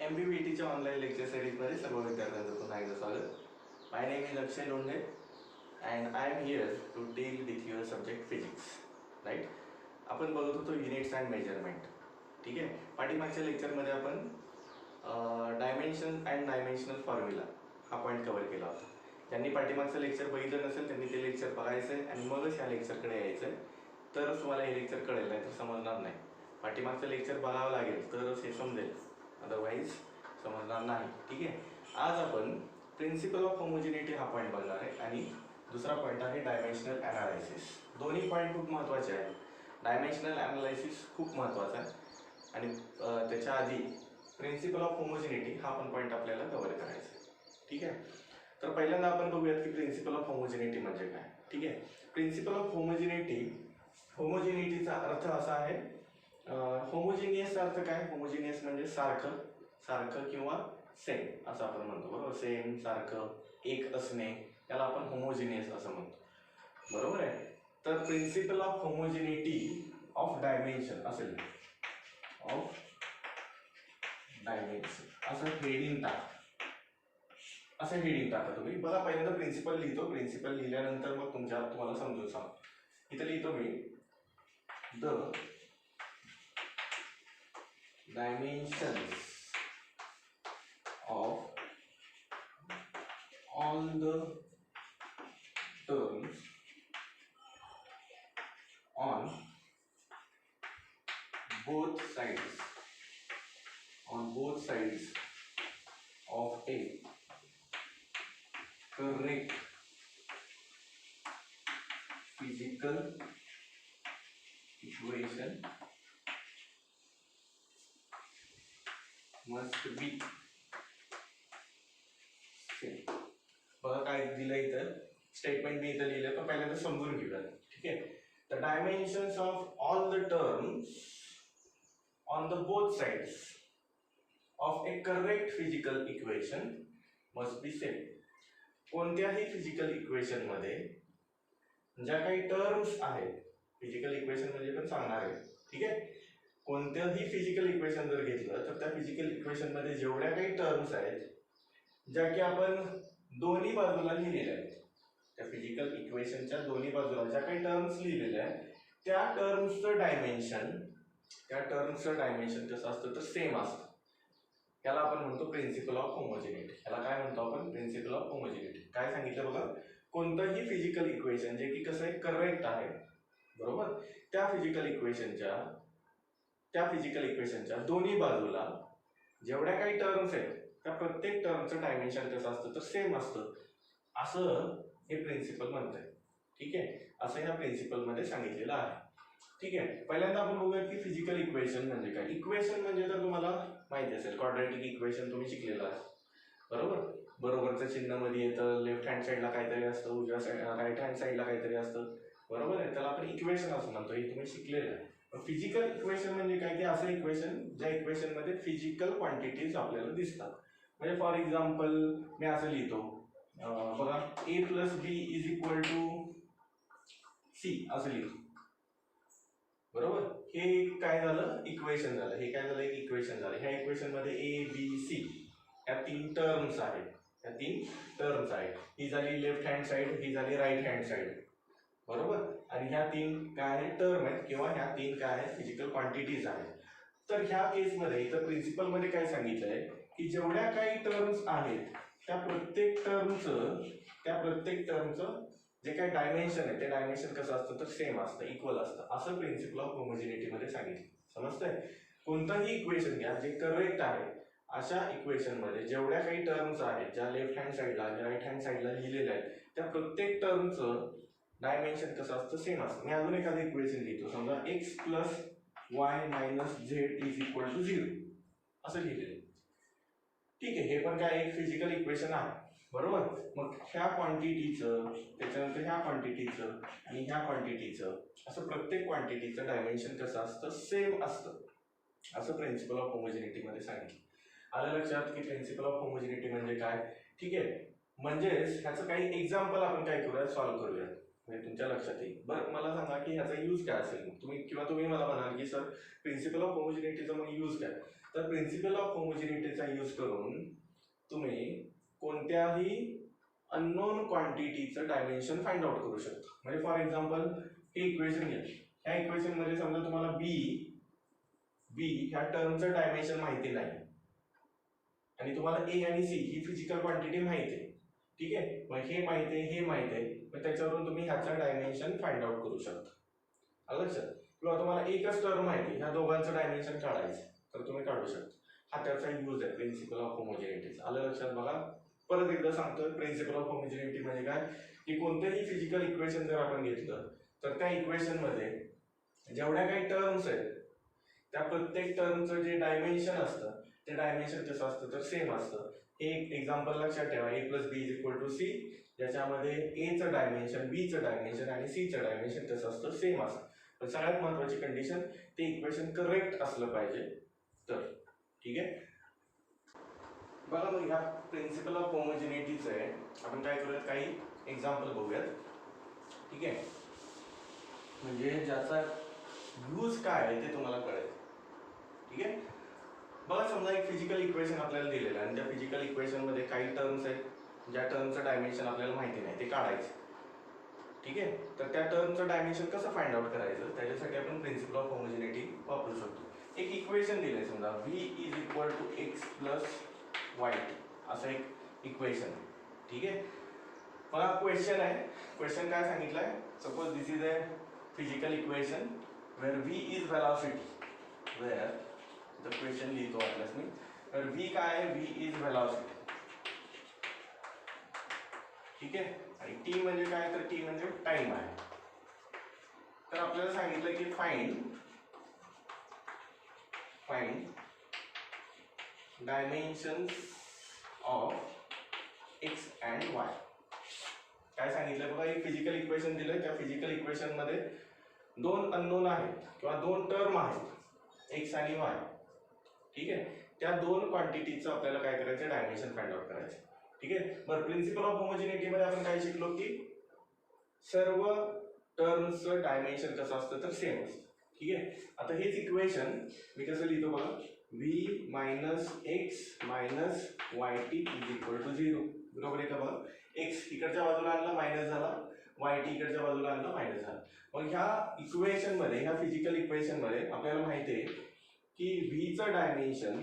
MPBTच्या online lecture सिरीजमध्ये सर्व विद्यार्थ्यांचं पुन्हा एकदा स्वागत. My name is Akshay Londhe and I am here to deal with your subject physics. Right, आपण बघत होतो युनिट्स अँड मेजरमेंट. ठीक आहे, पाठीमागच्या लेक्चरमध्ये आपण डायमेन्शन अँड डायमेन्शनल फॉर्म्युला हा पॉईंट कव्हर केला होता. ज्यांनी पाठीमागचं लेक्चर बघितलं नसेल त्यांनी ते लेक्चर बघायचं आहे आणि मगच ह्या लेक्चरकडे यायचं आहे, तरच तुम्हाला हे लेक्चर कळेल, नाही तर समजणार नाही. पाठीमागचं लेक्चर बघावं लागेल तरच हे समजेल, अदरवाईज समजणार नाही. ठीक आहे, आज आपण प्रिन्सिपल ऑफ होमोजिनिटी हा पॉईंट बघणार आहे आणि दुसरा पॉईंट आहे डायमेन्शनल ॲनालायसिस. दोन्ही पॉईंट खूप महत्त्वाचे आहेत. डायमेन्शनल ॲनालायसिस खूप महत्त्वाचा आहे आणि त्याच्या आधी प्रिन्सिपल ऑफ होमोजिनिटी हा पण पॉईंट आपल्याला कव्हर करायचा आहे. ठीक आहे, तर पहिल्यांदा आपण बघूयात की प्रिन्सिपल ऑफ होमोजिनिटी म्हणजे काय. ठीक आहे, प्रिन्सिपल ऑफ होमोजिनिटीचा अर्थ असा आहे, होमोजिनियसचा अर्थ काय? होमोजिनियस म्हणजे सारखं, सारखं किंवा सेम असं आपण म्हणतो, बरोबर. सेम, सारखं, एक असणे याला आपण होमोजिनियस असं म्हणतो, बरोबर आहे. तर principle of homogeneity of dimension असेल, ऑफ डायमेन्शन असं हेडिंग टाका तुम्ही. बघा, पहिल्यांदा प्रिन्सिपल लिहितो. प्रिन्सिपल लिहिल्यानंतर मग तुम्हाला समजून सांगतो. इथं लिहितो me the dimensions of all the terms on both sides of a correct physical equation must be same. बघा काय दिलं इथं, स्टेटमेंट मी इथं लिहिलं, पण पहिल्यांदा समजून घेऊया. ठीक आहे, the dimensions of all the terms on the both sides of A correct physical equation must be same. कोणत्याही फिजिकल इक्वेशन मध्ये ज्या काही टर्म्स आहेत, फिजिकल इक्वेशन म्हणजे पण सांगणार आहे. ठीक आहे, कोणत्याही फिजिकल इक्वेशन जर घेतलं तर त्या फिजिकल इक्वेशन मध्ये जेवढ्या काही टर्म्स आहेत ज्या की आपण दोन्ही बाजूला लिहिलेल्या आहेत, त्या फिजिकल इक्वेशनच्या दोन्ही बाजूला ज्या काही टर्म्स लिहिलेल्या आहेत त्या टर्म्सचं डायमेन्शन कसं असतं तर सेम असतं. याला आपण म्हणतो प्रिन्सिपल ऑफ होमोजिनिटी. याला काय म्हणतो आपण? Principle of homogeneity. काय सांगितलं बघा, कोणतंही फिजिकल इक्वेशन जे की कसं आहे, करेक्ट आहे, बरोबर, त्या फिजिकल इक्वेशनच्या दोन्ही बाजूला जेवढ्या काही टर्म्स आहेत त्या प्रत्येक टर्मचं डायमेन्शन कसं असतं तर सेम असतं, असं हे प्रिन्सिपल म्हणतंय. ठीक आहे, असं ह्या प्रिन्सिपलमध्ये सांगितलेलं आहे. ठीक आहे, पहिल्यांदा आपण बघूया की फिजिकल इक्वेशन म्हणजे काय. इक्वेशन म्हणजे तर तुम्हाला माहिती असेल, क्वाड्रॅटिक इक्वेशन तुम्ही शिकलेलं आहे, बरोबर. बरोबरचं चिन्ह मध्ये येतं, लेफ्ट हँड साईडला काहीतरी असतं, उजव्या साईड राईट हँड साईडला काहीतरी असतं, बरोबर आहे. त्याला आपण इक्वेशन असं म्हणतो, हे तुम्ही शिकलेलं आहे. फिजिकल इक्वेशन म्हणजे काय की असं इक्वेशन ज्या इक्वेशन मध्ये फिजिकल क्वांटिटीज आपल्याला दिसतात. म्हणजे फॉर एक्झाम्पल मी असं लिहितो, बघा, a + b = c असं लिहितो, बरोबर. हे काय झालं, इक्वेशन झालं. हे काय झालं, एक इक्वेशन झालं. ह्या इक्वेशन मध्ये a b c या तीन टर्म्स आहेत. ही झाली लेफ्ट हँड साईड, ही झाली राईट हँड साईड, बरोबर. आणि ह्या तीन काय आहेत, टर्म आहेत, किंवा ह्या तीन काय आहेत, फिजिकल क्वांटिटीज आहेत. तर ह्या केसमध्ये इथं प्रिन्सिपल मध्ये काय सांगितलंय की जेवढ्या काही टर्म्स आहेत त्या प्रत्येक टर्मचं जे काही डायमेन्शन आहे ते डायमेन्शन कसं असतं तर सेम असतं, इक्वल असतं, असं प्रिन्सिपल ऑफ होमोजिनिटी मध्ये सांगितलं. समजतंय? कोणताही इक्वेशन घ्या जे करेक्ट आहे, अशा इक्वेशन मध्ये जेवढ्या काही टर्म्स आहेत ज्या लेफ्ट हँड साईडला आणि राईट हँड साईडला लिहिलेल्या आहेत त्या प्रत्येक टर्मचं डायमेन्शन कसं असतं, सेम असतं. मी अजून एखादं इक्वेशन लिहितो, समजा x + y - z = 0 असं लिहिलेलं. ठीक आहे, हे पण काय एक फिजिकल इक्वेशन आहे, बरोबर. मग ह्या क्वांटिटीचं, त्याच्यानंतर ह्या क्वांटिटीचं आणि ह्या क्वांटिटीचं, असं प्रत्येक क्वांटिटीचं डायमेन्शन कसं असतं, सेम असतं, असं प्रिन्सिपल ऑफ होमोजिनिटी मध्ये सांगितलं. आलं लक्षात की प्रिन्सिपल ऑफ होमोजिनिटी म्हणजे काय. ठीक आहे, म्हणजेच ह्याचं काही एक्झाम्पल आपण काय करूया, सॉल्व्ह करूया. म्हणजे तुमच्या लक्षात येईल. बरं मला सांगा की ह्याचा यूज काय असेल तुम्ही मला म्हणाल की सर प्रिन्सिपल ऑफ होमोजिनिटीचा मग यूज काय. तर प्रिन्सिपल ऑफ होमोजिनिटीचा यूज करून तुम्ही कोणत्याही अननोन क्वांटिटीचं डायमेन्शन फाइंड आउट करू शकता. म्हणजे फॉर एक्झाम्पल हे इक्वेशन घ्या. ह्या इक्वेशन मध्ये समजा तुम्हाला बी ह्या टर्मचं डायमेन्शन माहिती नाही आणि तुम्हाला ए आणि सी ही फिजिकल क्वांटिटी माहिती आहे. ठीक आहे, मग हे माहिती आहे, हे माहिती आहे, मग त्याच्यावरून तुम्ही ह्याचं डायमेन्शन फाइंड आउट करू शकता. आलं लक्षात. किंवा तुम्हाला एकच टर्म माहिती, ह्या दोघांचं डायमेन्शन काढायचं तर तुम्ही काढू शकता. हा त्याचा यूज आहे प्रिन्सिपल ऑफ होमोजिनिटी. आलं लक्षात. बघा परत एकदा सांगतोय, प्रिन्सिपल ऑफ होमोजिनिटी म्हणजे काय की कोणतेही फिजिकल इक्वेशन जर आपण घेतलं तर त्या इक्वेशन मध्ये जेवढ्या काही टर्म्स आहेत त्या प्रत्येक टर्मचं जे डायमेन्शन असतं ते डायमेन्शन कसं असतं तर सेम असतं. हे एक एक्झाम्पल लक्षात ठेवा, A plus B is equal to C, ज्याच्यामध्ये एचं डायमेन्शन, बीचं डायमेन्शन आणि सीचं डायमेन्शन कसं असतं सेम असतं. पण सगळ्यात महत्वाची कंडिशन ते इक्वेशन करेक्ट असलं पाहिजे तर. ठीक आहे, बघा मग ह्या प्रिन्सिपल ऑफ होमोजिनिटीचं आहे आपण काय करूयात काही एक्झाम्पल बघूयात. ठीक आहे, म्हणजे ज्याचा यूज काय आहे ते तुम्हाला कळेल. ठीक आहे, बघा समजा एक फिजिकल इक्वेशन आपल्याला दिलेलं आहे आणि त्या फिजिकल इक्वेशन मध्ये काही टर्म्स आहेत ज्या टर्मचं डायमेन्शन आपल्याला माहिती नाही ते काढायचं. ठीक आहे, तर त्या टर्मचं डायमेन्शन कसं फाइंड आउट करायचं त्याच्यासाठी आपण प्रिन्सिपल ऑफ होमोजिनिटी वापरू शकतो. एक इक्वेशन दिलंय समजा v is equal to X plus Y असं एक इक्वेशन. ठीक आहे, बघा क्वेश्चन आहे. क्वेश्चन काय सांगितलंय, suppose this is a physical equation where v is velocity, where the question लिहितो आपल्यास मी. तर v काय आहे, v इज वेलॉसिटी. ठीक आहे, आणि t म्हणजे काय तर t म्हणजे टाइम आहे. तर आपल्याला सांगितलं की find dimensions of x and y. काय सांगितलं बघा, एक फिजिकल इक्वेशन दिलंय, त्या फिजिकल इक्वेशन मध्ये दोन अननोन आहेत किंवा दोन टर्म आहेत x आणि y. ठीक आहे, त्या दोन क्वांटिटीचं आपल्याला काय करायचं डायमेन्शन फाइंड आउट करायचं. ठीक आहे, बरं प्रिन्सिपल ऑफ होमोजिनिटी मध्ये आपण काय शिकलो की सर्व टर्म्सचं डायमेन्शन कसं असतं तर सेम असतं. ठीक आहे, आता हेच इक्वेशन मी कसं लिहितो बघा, v minus X minus Y T is equal to 0. बरोबर आहे का. बघा एक्स इकडच्या बाजूला आणला मायनस झाला, वाय टी इकडच्या बाजूला आणला मायनस झाला. मग ह्या इक्वेशन मध्ये, ह्या फिजिकल इक्वेशन मध्ये आपल्याला माहिती आहे की व्हीचं डायमेन्शन,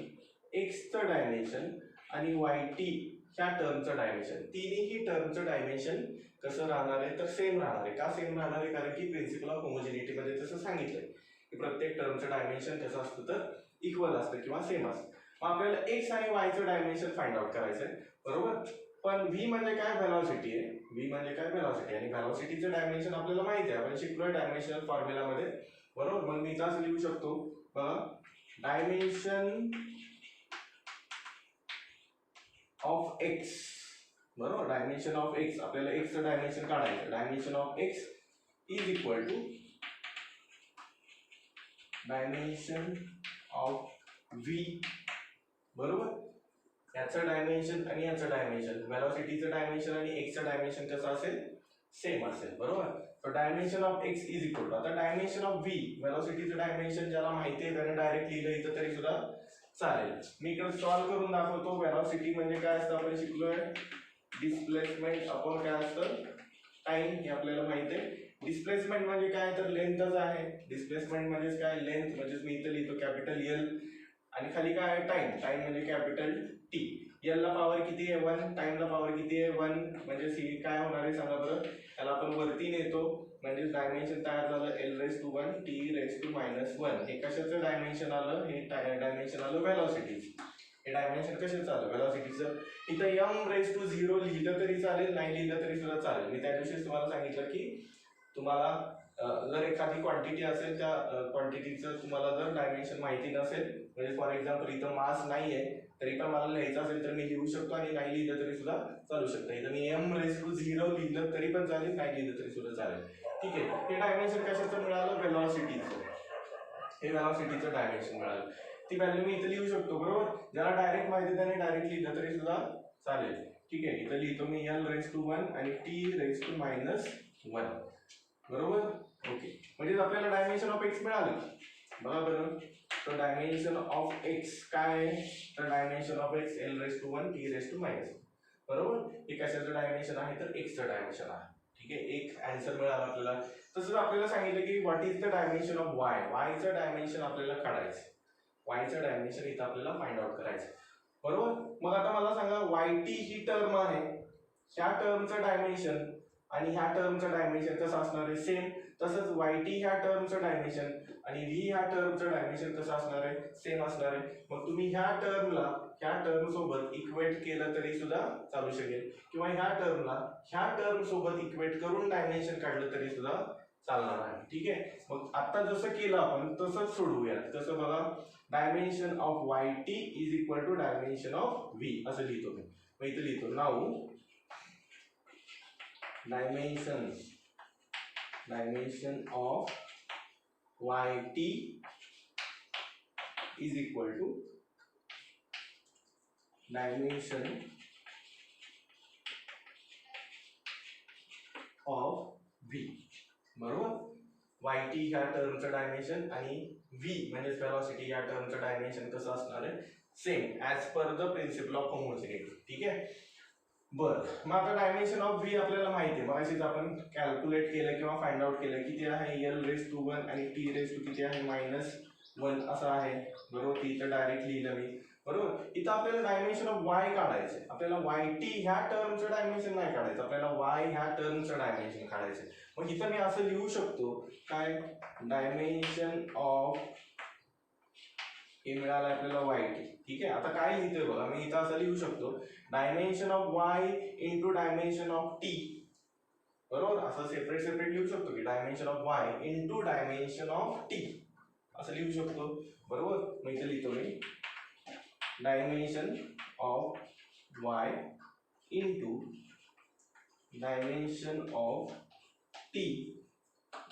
एक्सचं डायमेन्शन आणि वाय टी ह्या टर्मचं डायमेन्शन, तिन्ही टर्मचं डायमेन्शन कसं राहणार आहे तर सेम राहणार आहे. का सेम राहणार आहे, कारण की प्रिन्सिपल ऑफ होमोजिनिटी मध्ये तसं सांगितलंय की प्रत्येक टर्मचं डायमेन्शन कसं असतं तर इक्वल असतं किंवा सेम असतं. मग आपल्याला एक्स आणि वायचं डायमेन्शन फाइंड आउट करायचं आहे. बरोबर, पण v म्हणजे काय व्हेलॉसिटी आहे, v म्हणजे काय व्हेलॉसिटी, आणि व्हेलॉसिटीचं डायमेन्शन आपल्याला माहिती आहे, आपण शिकलोय डायमेन्शनल फॉर्म्युला मध्ये. बरोबर, मग मी इथं लिहू शकतो बघा, डायमेन्शन ऑफ एक्स. बरोबर, डायमेन्शन ऑफ एक्स, आपल्याला एक्सचं डायमेन्शन काढायचं. Dimension of X is equal to dimension of v. बरोबर, याचं डायमेन्शन आणि याचं डायमेन्शन, व्हेलॉसिटीचं डायमेन्शन आणि एक्सचं डायमेन्शन कसं असेल सेम असेल. बरोबर, तर dimension of X is equal to, आता डायमेन्शन ऑफ v व्हेलॉसिटीचं डायमेन्शन ज्याला माहिती आहे त्याने डायरेक्ट लिहिलं इथं तरी सुद्धा चालेल. मी इकडे सॉल्व्ह करून दाखवतो. व्हेलॉसिटी म्हणजे काय असतं आपण शिकलोय, डिस्प्लेसमेंट अपॉन काय असतं टाइम, हे आपल्याला माहिती आहे. डिस्प्लेसमेंट म्हणजे काय तर लेंथच आहे. डिस्प्लेसमेंट म्हणजे काय, लेंथ म्हणजेच मी इथं लिहितो कॅपिटल एल, आणि खाली काय आहे टाइम, टाइम म्हणजे कॅपिटल टी. एल ला पॉवर किती आहे 1, टाइम ला पॉवर किती आहे 1, म्हणजे सी काय होणार आहे सांगा बरं. त्याला आपण वरती नेतो म्हणजे डायमेन्शन तयार झालं L raise to 1 T raise to -1. हे कशाचं डायमेन्शन आलं, हे डायमेन्शन आलं व्हेलॉसिटीचं. हे डायमेन्शन कशाचं आलं व्हेलॉसिटीचं. इथं m रेस टू 0 लिहिलं तरी चालेल, नाही लिहिलं तरी सुद्धा चालेल. मी त्या दिवशीच तुम्हाला सांगितलं की तुम्हाला जर एखादी क्वांटिटी असेल त्या क्वांटिटीचं तुम्हाला जर डायमेन्शन माहिती नसेल, म्हणजे फॉर एक्झाम्पल इथं मास नाही आहे तरी पण मला लिहायचं असेल तर मी लिहू शकतो, आणि नाही लिहिलं तरी सुद्धा चालू शकतं. इथं मी m रेस टू 0 लिहिलं तरी पण चालेल, नाही लिहिलं तरी सुद्धा चालेल. ठीक आहे, हे डायमेन्शन कशाचं मिळालं व्हेलॉसिटीचं, हे व्हेलॉसिटीचं डायमेन्शन मिळालं. ती व्हॅल्यू मी इथं लिहू शकतो. बरोबर, ज्याला डायरेक्ट माहिती त्याने डायरेक्ट लिहिलं तरी सुद्धा चालेल. ठीक आहे, इथं लिहितो मी l रेस टू 1 आणि t रेस टू -1 1 बरोबर. ओके, म्हणजे आपल्याला डायमेन्शन ऑफ एक्स मिळालं. बघा बरं, तर डायमेन्शन ऑफ एक्स काय आहे, तर dimension of X L raise to 1 T raise to minus, बरोबर. हे कशाचं डायमेन्शन आहे, तर एक्सचं डायमेन्शन आहे. ठीक आहे, एक आन्सर मिळाला आपल्याला. तसंच आपल्याला सांगितलं की what is the dimension of Y, वायचं डायमेन्शन आपल्याला काढायचं, वायचं डायमेन्शन इथं आपल्याला फाइंड आउट करायचं, बरोबर. मग आता मला सांगा वाय टी ही टर्म आहे, ह्या टर्मचं डायमेन्शन आणि ह्या टर्मचं डायमेन्शन कसं असणार आहे, सेम. तसंच वाय टी ह्या टर्मचं डायमेन्शन आणि व्ही ह्या टर्मचं डायमेन्शन कसं असणार आहे, सेम असणार आहे. मग तुम्ही ह्या टर्मला ह्या टर्म सोबत इक्वेट केलं तरी सुद्धा चालू शकेल, किंवा ह्या टर्मला ह्या टर्म सोबत इक्वेट करून डायमेन्शन काढलं तरी सुद्धा चालणार आहे. ठीक आहे, मग आता जसं केलं आपण तसंच सोडवूयात. कसं बघा, dimension of Y T is equal to dimension of V असं लिहितो मी. मग इथे लिहितो now dimension of yt is equal to dimension of v, बरोबर. yt ह्या टर्मचं डायमेन्शन आणि v म्हणजे वेलोसिटी या टर्मचं डायमेन्शन कसं असणार आहे, same as per the principle of homogeneity. ठीक आहे, बरं. मग आता डायमेन्शन ऑफ व्ही आपल्याला माहिती आहे, मगाशीच आपण कॅल्क्युलेट केलं किंवा फाइंड आउट केलं. किती आहे, एल रेस टू 1 आणि टी रेस टू किती आहे, -1 असं आहे, बरोबर. ती इथं डायरेक्ट लिहिलं मी, बरोबर. इथं आपल्याला डायमेन्शन ऑफ वाय काढायचं आहे. आपल्याला वाय टी ह्या टर्मचं डायमेन्शन नाही काढायचं, आपल्याला वाय ह्या टर्मचं डायमेन्शन काढायचं. मग इथं मी असं लिहू शकतो काय, डायमेन्शन ऑफ हे मिळालं आपल्याला वाय टी. ठीक आहे, आता काय लिहितोय बघा, मी इथं असं लिहू शकतो dimension of Y into dimension of T, बरोबर. असं सेपरेट लिहू शकतो की dimension of Y into dimension of T असं लिहू शकतो, बरोबर. मग इथे लिहितो मी dimension of Y into dimension of T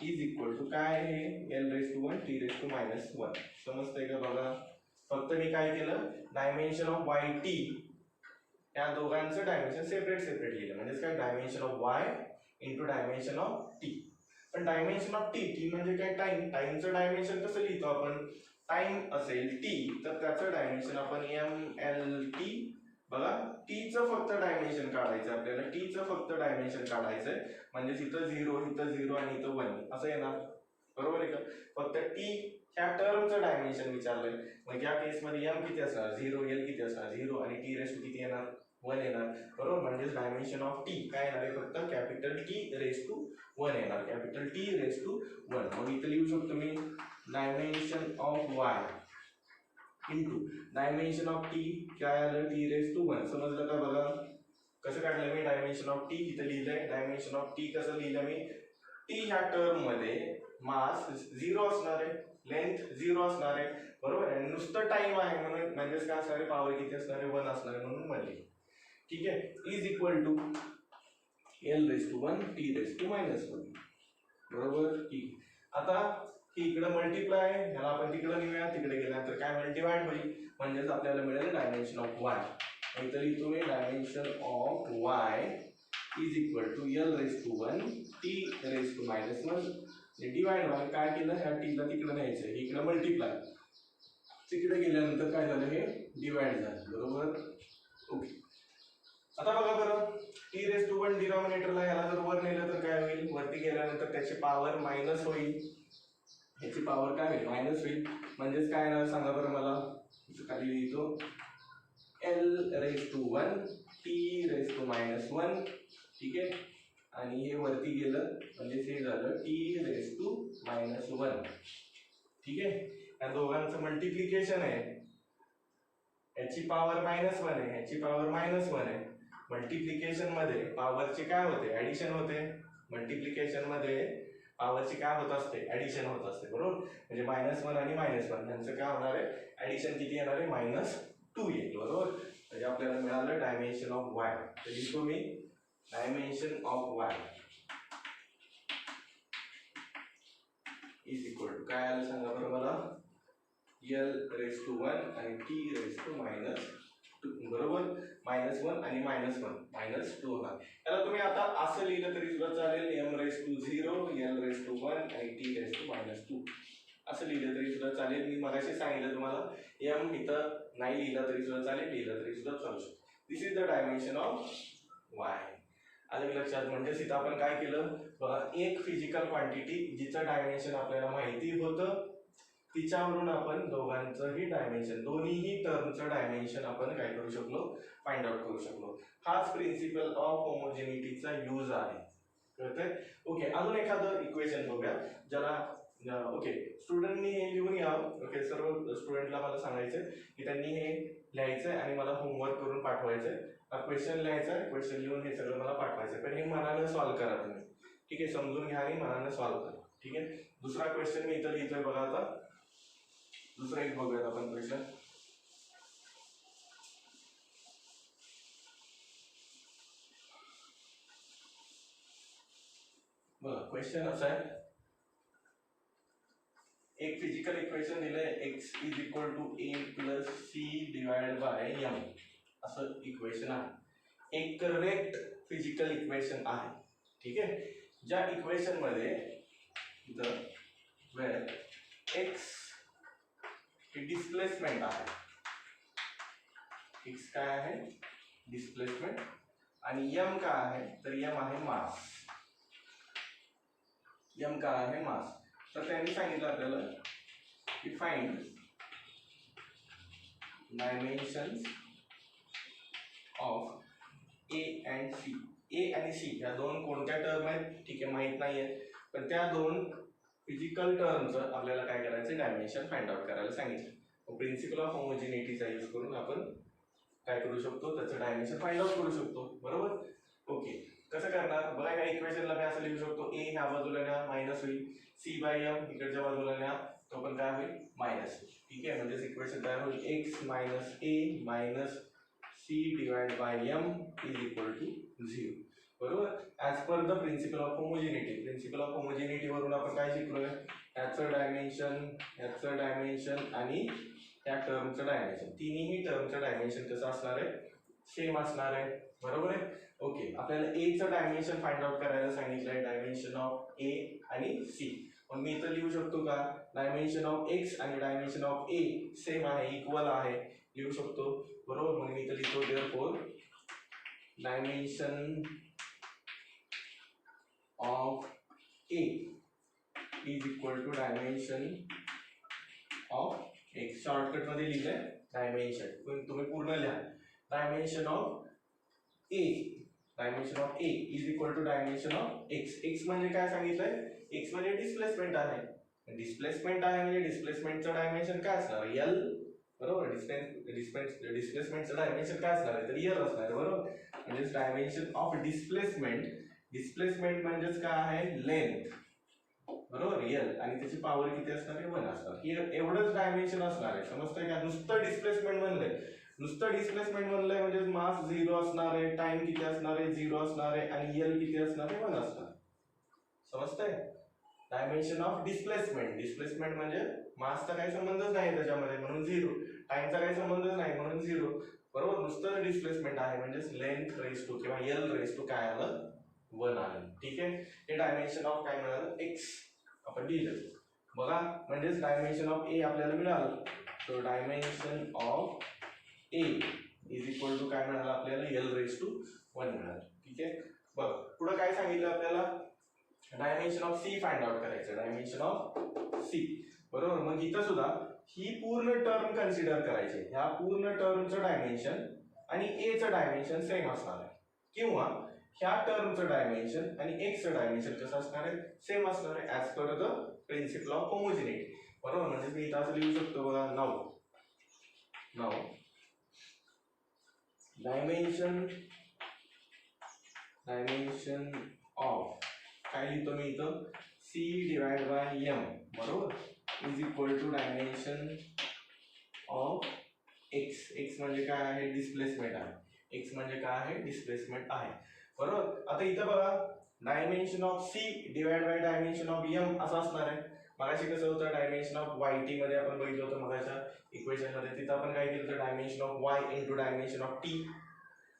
is equal to काय आहे, L raise to 1 T raise to -1. समजतंय का बघा. फक्त मी काय केलं, डायमेन्शन ऑफ वाय टी या दोघांचं डायमेन्शन सेपरेट लिहिलं, म्हणजे काय, dimension of Y into dimension of T. पण डायमेन्शन ऑफ टी म्हणजे काय, टाइमचं डायमेन्शन कसं लिहितो आपण, टाइम असेल टी तर त्याचं डायमेन्शन आपण एम एल टी, बघा टीचं फक्त डायमेन्शन काढायचं आपल्याला, टीचं फक्त डायमेन्शन काढायचंय, म्हणजे इथं 0 आणि इथं 1 असं येणार, बरोबर आहे का. फक्त टी ह्या टर्मचं डायमेन्शन विचारलंय, मग या केसमध्ये एम किती असणार, 0, एल किती असणार 0 आणि टी रेस टू किती येणार, 1 येणार, बरोबर. म्हणजे डायमेन्शन ऑफ टी काय येणार आहे, फक्त कॅपिटल टी रेस टू 1 येणार, कॅपिटल टी रेस टू 1. मग इथे लिहू शकतो मी dimension of Y into dimension of T काय आलं, टी रेस टू 1. समजलं का बघा, कसं काढलं मी डायमेन्शन ऑफ टी, इथे लिहिलंय डायमेन्शन ऑफ टी कसं लिहिलं मी, टी ह्या टर्म मध्ये मास 0 असणार आहे, लेंथ 0 असणार आहे, बरोबर. आणि नुसतं टाइम आहे म्हणून म्हणजेच काय असणार आहे, पॉवर किती असणार आहे, 1 असणार आहे म्हणून म्हणले. ठीक आहे, is equal to L raise to 1 T raise to -1, बरोबर. ठीक, आता इकडे मल्टिप्लाय, ह्याला आपण तिकडे नेऊया, तिकडे गेल्यानंतर काय मल्टिवाइड होईल, म्हणजेच आपल्याला मिळेल डायमेन्शन ऑफ वाय. इथं लिहितो मी dimension of Y is equal to L raise to 1 T raise to -1 divide by काय केलं, ह्या टीला तिकडे न्यायचं, इकडे मल्टिप्लाय, तिकडे गेल्यानंतर काय झालं, हे डिवाइड झालं, बरोबर. ओके, आता बघा बरं, टी रेस टू 1 डिनॉमिनेटरला ह्याला जर वर नेलं तर काय होईल, वरती गेल्यानंतर त्याची पॉवर मायनस होईल, ह्याची पॉवर काय होईल, मायनस होईल, म्हणजेच काय येणार सांगा बरं मला. खाली लिहितो L raise to 1 T raise to -1. ठीक आहे, आणि हे वरती गेलं म्हणजे हे झालं टी रेस टू -1. ठीक आहे, या दोघांचं मल्टिप्लिकेशन आहे, याची पॉवर -1 आहे, ह्याची पॉवर -1 आहे. मल्टिप्लिकेशन मध्ये पॉवरचे काय होते, ऍडिशन होते, मल्टिप्लिकेशन मध्ये पॉवरची काय होत असते, ऍडिशन होत असते, बरोबर. म्हणजे -1 आणि -1 यांचं काय होणार आहे, ऍडिशन किती येणार आहे, -2 येईल, बरोबर. म्हणजे आपल्याला मिळालं डायमेन्शन ऑफ वाय. तर लिहितो मी dimension of Y is equal to काय आलं सांगा बरं मला, एल रेस टू 1 आणि टी रेस टू -1. बरोबर, -1 आणि -1 -2 होणार. त्याला तुम्ही आता असं लिहिलं तरी सुद्धा चालेल, m⁻0 l⁻1 आणि t⁻2 असं लिहिलं तरी सुद्धा चालेल. मी मगाशी सांगितलं तुम्हाला m इथं नाही लिहिलं तरी सुद्धा चालेल, लिहिलं तरी सुद्धा चालू शकतो. This is the dimension of y. आलं लक्षात? म्हणजे इथं आपण काय केलं बघा, एक फिजिकल क्वांटिटी जिचं डायमेन्शन आपल्याला माहिती होतं, तिच्यावरून आपण दोघांचंही डायमेन्शन, दोन्हीही टर्मचं डायमेन्शन आपण काय करू शकलो, फाइंड आउट करू शकलो. हाच प्रिन्सिपल ऑफ होमोजेनिटीचा यूज आहे. कळतंय? ओके, अजून एखादं इक्वेशन बघूया ज्याला ओके स्टुडंटनी हे लिहून यावं. ओके, सर्व स्टुडंटला मला सांगायचं की त्यांनी हे लिहायचंय आणि मला होमवर्क करून पाठवायचंय. क्वेश्चन लिहायचा, क्वेश्चन लिहून हे सगळं मला पाठवायचं, पण हे मनानं सॉल्व्ह करा तुम्ही. ठीक आहे, समजून घ्या आणि मनानं सॉल्व्ह करा. ठीक आहे, दुसरा क्वेश्चन मी इथं लिहितोय बघा. आता दुसरा एक बघूयात आपण क्वेश्चन. बघा, क्वेश्चन असा आहे, एक फिजिकल इक्वेशन दिलंय x is equal to a plus C divide by m असं इक्वेशन आहे. एक करेक्ट फिजिकल इक्वेशन आहे. ठीक आहे, ज्या इक्वेशन मध्ये वेर x ही डिस्प्लेसमेंट आहे, x काय आहे, डिस्प्लेसमेंट, आणि m काय आहे, तर m आहे मास. m काय आहे, मास. तर त्यांनी सांगितलं आपल्याला की find dimensions of a and c. a आणि c या दोन कोणत्या टर्म आहेत, ठीक आहे, माहित नाहीये, पण त्या दोन फिजिकल टर्मचं आपल्याला काय करायचं, डायमेन्शन फाइंड आउट करायला सांगितलं. प्रिन्सिपल ऑफ होमोजेनिटीचा यूज करून आपण काय करू शकतो, त्याचं डायमेन्शन फाइंड आउट करू शकतो. बरोबर. ओके, कसं करणार बघा, या इक्वेशनला मी असं लिहू शकतो, a ह्या बाजूला न्या मायनस होईल, c बाय m इकडच्या बाजूला न्या, तो पण काय होईल, मायनस होईल. ठीक आहे, म्हणजे इक्वेशन काय होईल, x minus a minus c divide by m is equal to 0. बरोबर. As per the principle of homogeneity. Principle of homogeneity वरून आपण काय शिकलोय, याचं डायमेन्शन आणि या टर्मचं डायमेन्शन, तिन्ही टर्मचं डायमेन्शन कसं असणार आहे, सेम असणार आहे. बरोबर आहे. ओके, आपल्याला a चं डायमेन्शन फाइंड आउट करायला सांगितलंय, डायमेन्शन ऑफ a आणि c. मग मी इथं लिहू शकतो का, डायमेन्शन ऑफ x आणि डायमेन्शन ऑफ a सेम आहे, इक्वल आहे, लिहू शकतो. बरोबर. मग मी इथं लिहितो therefore dimension of a is equal to dimension of x. Shortcut मध्ये लिहिलंय डायमेन्शन, पण तुम्ही पूर्ण लिहा. Dimension of a is equal to dimension of x. x म्हणजे काय सांगितलंय, x म्हणजे डिस्प्लेसमेंट आहे. डिस्प्लेसमेंट आहे म्हणजे डिस्प्लेसमेंटचं डायमेन्शन काय असणार, l. बरोबर. डिस्प्लेसमेंटचं डायमेन्शन काय असणार आहे, तर l असणार आहे. बरोबर. म्हणजे डायमेन्शन ऑफ डिस्प्लेसमेंट म्हणजेच काय आहे, लेंथ. बरोबर, l, आणि त्याची पॉवर किती असणार आहे, 1 असणार. हे एवढंच डायमेन्शन असणार आहे. समजतंय का, नुसतं डिस्प्लेसमेंट म्हणलंय म्हणजे मास 0 असणार आहे, टाइम किती असणार आहे, 0 असणार आहे, आणि l किती असणार आहे, 1 असणार. समजतंय. डायमेन्शन ऑफ डिस्प्लेसमेंट म्हणजे मासचा काही संबंधच नाही त्याच्यामध्ये म्हणून 0, टाइमचा काही संबंधच नाही म्हणून 0. बरोबर. नुसतं डिस्प्लेसमेंट आहे म्हणजेच लेंथ रेस टू किंवा l रेस टू काय आलं, 1 आलं. ठीक आहे, हे डायमेन्शन ऑफ काय मिळालं, x आपण लिहिलं बघा. म्हणजेच डायमेन्शन ऑफ a आपल्याला मिळालं. So dimension of a is equal to काय मिळालं आपल्याला, l रेस टू 1 मिळालं. ठीक आहे. बघ पुढे काय सांगितलं आपल्याला, dimension of c find out करायचं, डायमेन्शन ऑफ c. बरोबर. मग इथं सुद्धा ही पूर्ण टर्म कन्सिडर करायची, ह्या पूर्ण टर्मचं डायमेन्शन आणि a चं डायमेन्शन सेम असणार आहे, किंवा ह्या टर्मचं डायमेन्शन आणि x चं डायमेन्शन कसं असणार आहे, सेम असणार आहे, as per the principle of homogeneity. बरोबर. म्हणजे मी इथं असं लिहू शकतो बघा, नाव डायमेन्शन ऑफ काय लिहितो मी इथं, c डिवाइड बाय m. बरोबर. Is equal to dimension of x म्हणजे काय आहे, डिस्प्लेसमेंट आहे. x म्हणजे काय आहे, डिस्प्लेसमेंट आहे. बरोबर. आता इथं बघा, dimension of c divide by dimension of m असं असणार आहे. मगाशी कसं होतं डायमेन्शन ऑफ वाय टी मध्ये आपण बघितलं होतं मगाच्या इक्वेशन मध्ये, तिथं आपण काय केलं होतं dimension of Y into dimension of T.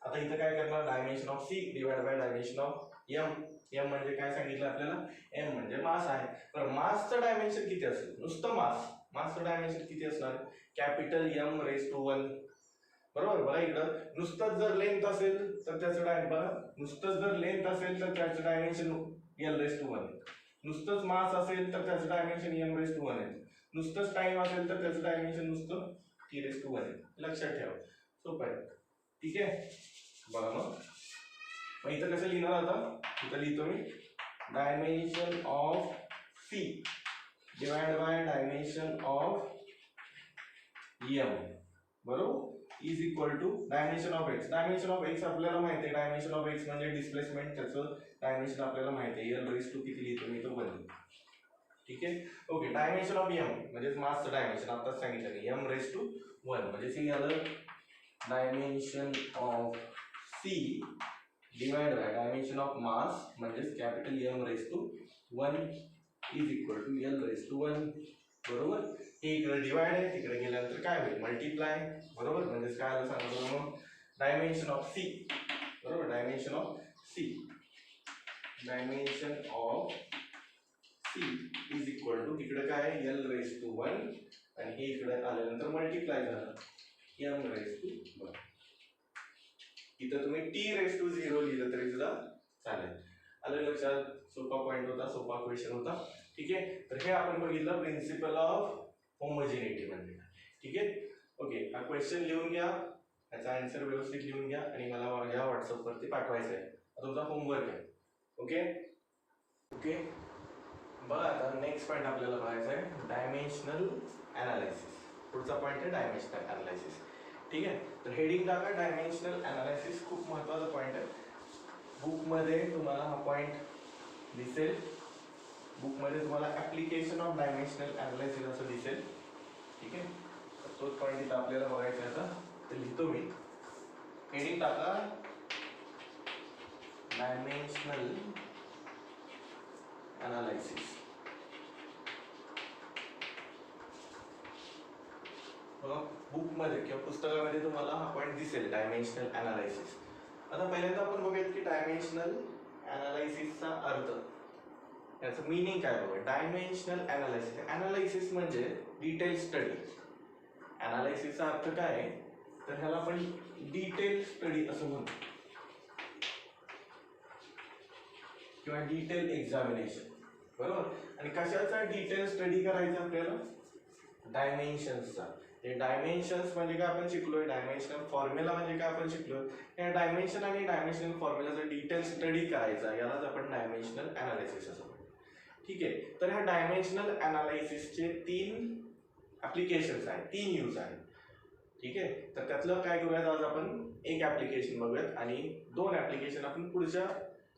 आता इथं काय करणार dimension of C divide by dimension of M. M म्हणजे काय सांगितलं आपल्याला, एम म्हणजे मास आहे. तर मासचं डायमेन्शन किती असेल, नुसतं मासचं डायमेन्शन किती असणार, कॅपिटल एम रेस टू 1. बरोबर. बघा इकडं नुसतंच जर लेंथ असेल तर त्याचं नुसतंच जर लेंथ असेल तर त्याचं डायमेन्शन एल रेस टू 1. नुसतंच मास असेल तर त्याचं डायमेन्शन एम रेस टू 1 आहे. नुसतंच टाइम असेल तर त्याचं डायमेन्शन नुसतं टी रेस टू 1 आहे. लक्षात ठेवा, सोपं आहे. ठीक आहे. बघा मग इथं कसं लिहिणार आता, इथं लिहितो मी dimension of C divide by dimension of M बरोबर is equal to dimension of X. Dimension of X आपल्याला माहिती आहे, डायमेन्शन ऑफ एक्स म्हणजे डिस्प्लेसमेंट, त्याचं डायमेन्शन आपल्याला माहिती आहे, एल रेस टू किती लिहितो मी तो 1. ठीक आहे. ओके. डायमेन्शन ऑफ एम म्हणजे मासचं डायमेन्शन आताच सांगितलं मी, एम रेस टू 1 म्हणजे सी आलं dimension of C divide by dimension of mass म्हणजे capital M raise to 1 is equal to L raise to 1. बरोबर. हे इकडे डिवाइड आहे, तिकडे गेल्यानंतर काय होईल मल्टिप्लाय. बरोबर. म्हणजे काय आलं सांगा मग डायमेन्शन ऑफ सी. बरोबर. Dimension of C is equal to तिकडे काय एल रेस टू 1 आणि हे इकडे आल्यानंतर मल्टिप्लाय झालं एम रेस टू 1. इथं तुम्ही टी रेस टू 0 लिहिलं तरी सुद्धा चालेल. आलं लक्षात. सोपा पॉईंट होता, सोपा क्वेश्चन होता. ठीक आहे. तर हे आपण बघितलं प्रिन्सिपल ऑफ होमोजिनिटी म्हणजे. ठीक आहे. ओके. हा क्वेश्चन लिहून घ्या, याचा आन्सर व्यवस्थित लिहून घ्या आणि मला माझ्या व्हॉट्सअपवरती पाठवायचं आहे. तुमचा होमवर्क आहे. ओके. ओके. बघा आता नेक्स्ट पॉईंट आपल्याला बघायचा आहे डायमेन्शनल अनालिसिस. पुढचा पॉईंट आहे डायमेन्शनल अनालिसिस. ठीक आहे. तर हेडिंग टाका डायमेन्शनल अनालिसिस, खूप महत्त्वाचा पॉईंट आहे. बुकमध्ये तुम्हाला हा पॉईंट दिसेल, बुकमध्ये तुम्हाला ऍप्लिकेशन ऑफ डायमेन्शनल अनालिसिस असं दिसेल. ठीक आहे. तर तोच पॉईंट इथं आपल्याला बघायचा आहे. आता ते लिहितो मी, हेडिंग टाका डायमेन्शनल अनालिसिस. बुकमध्ये किंवा पुस्तकामध्ये तुम्हाला हा पॉईंट दिसेल डायमेन्शनल अनालिसिस. आता पहिल्यांदा आपण बघूयात की डायमेन्शनल अनालिसिसचा अर्थ, याचं मीनिंग काय बघूया. डायमेन्शनल अनालिसिस, अनालिसिस म्हणजे डिटेल स्टडी. अनालिसिसचा अर्थ काय आहे तर ह्याला आपण डिटेल स्टडी असं म्हणतो किंवा डिटेल एक्झामिनेशन. बरोबर. आणि कशाचा डिटेल स्टडी करायचा आपल्याला, डायमेन्शन्सचा. हे डायमेन्शन्स म्हणजे काय आपण शिकलोय, डायमेन्शनल फॉर्म्युला म्हणजे काय आपण शिकलोय. या डायमेन्शन आणि डायमेन्शनल फॉर्म्युलाचा डिटेल स्टडी करायचा, यालाच आपण डायमेन्शनल अनालिसिस असं म्हणतो. ठीक आहे. तर ह्या डायमेन्शनल अनालिसिसचे 3 ऍप्लिकेशन्स आहेत, 3 यूज आहेत. ठीक आहे. तर त्यातलं काय करूयात आज आपण, एक ऍप्लिकेशन बघूयात आणि 2 ऍप्लिकेशन आपण पुढच्या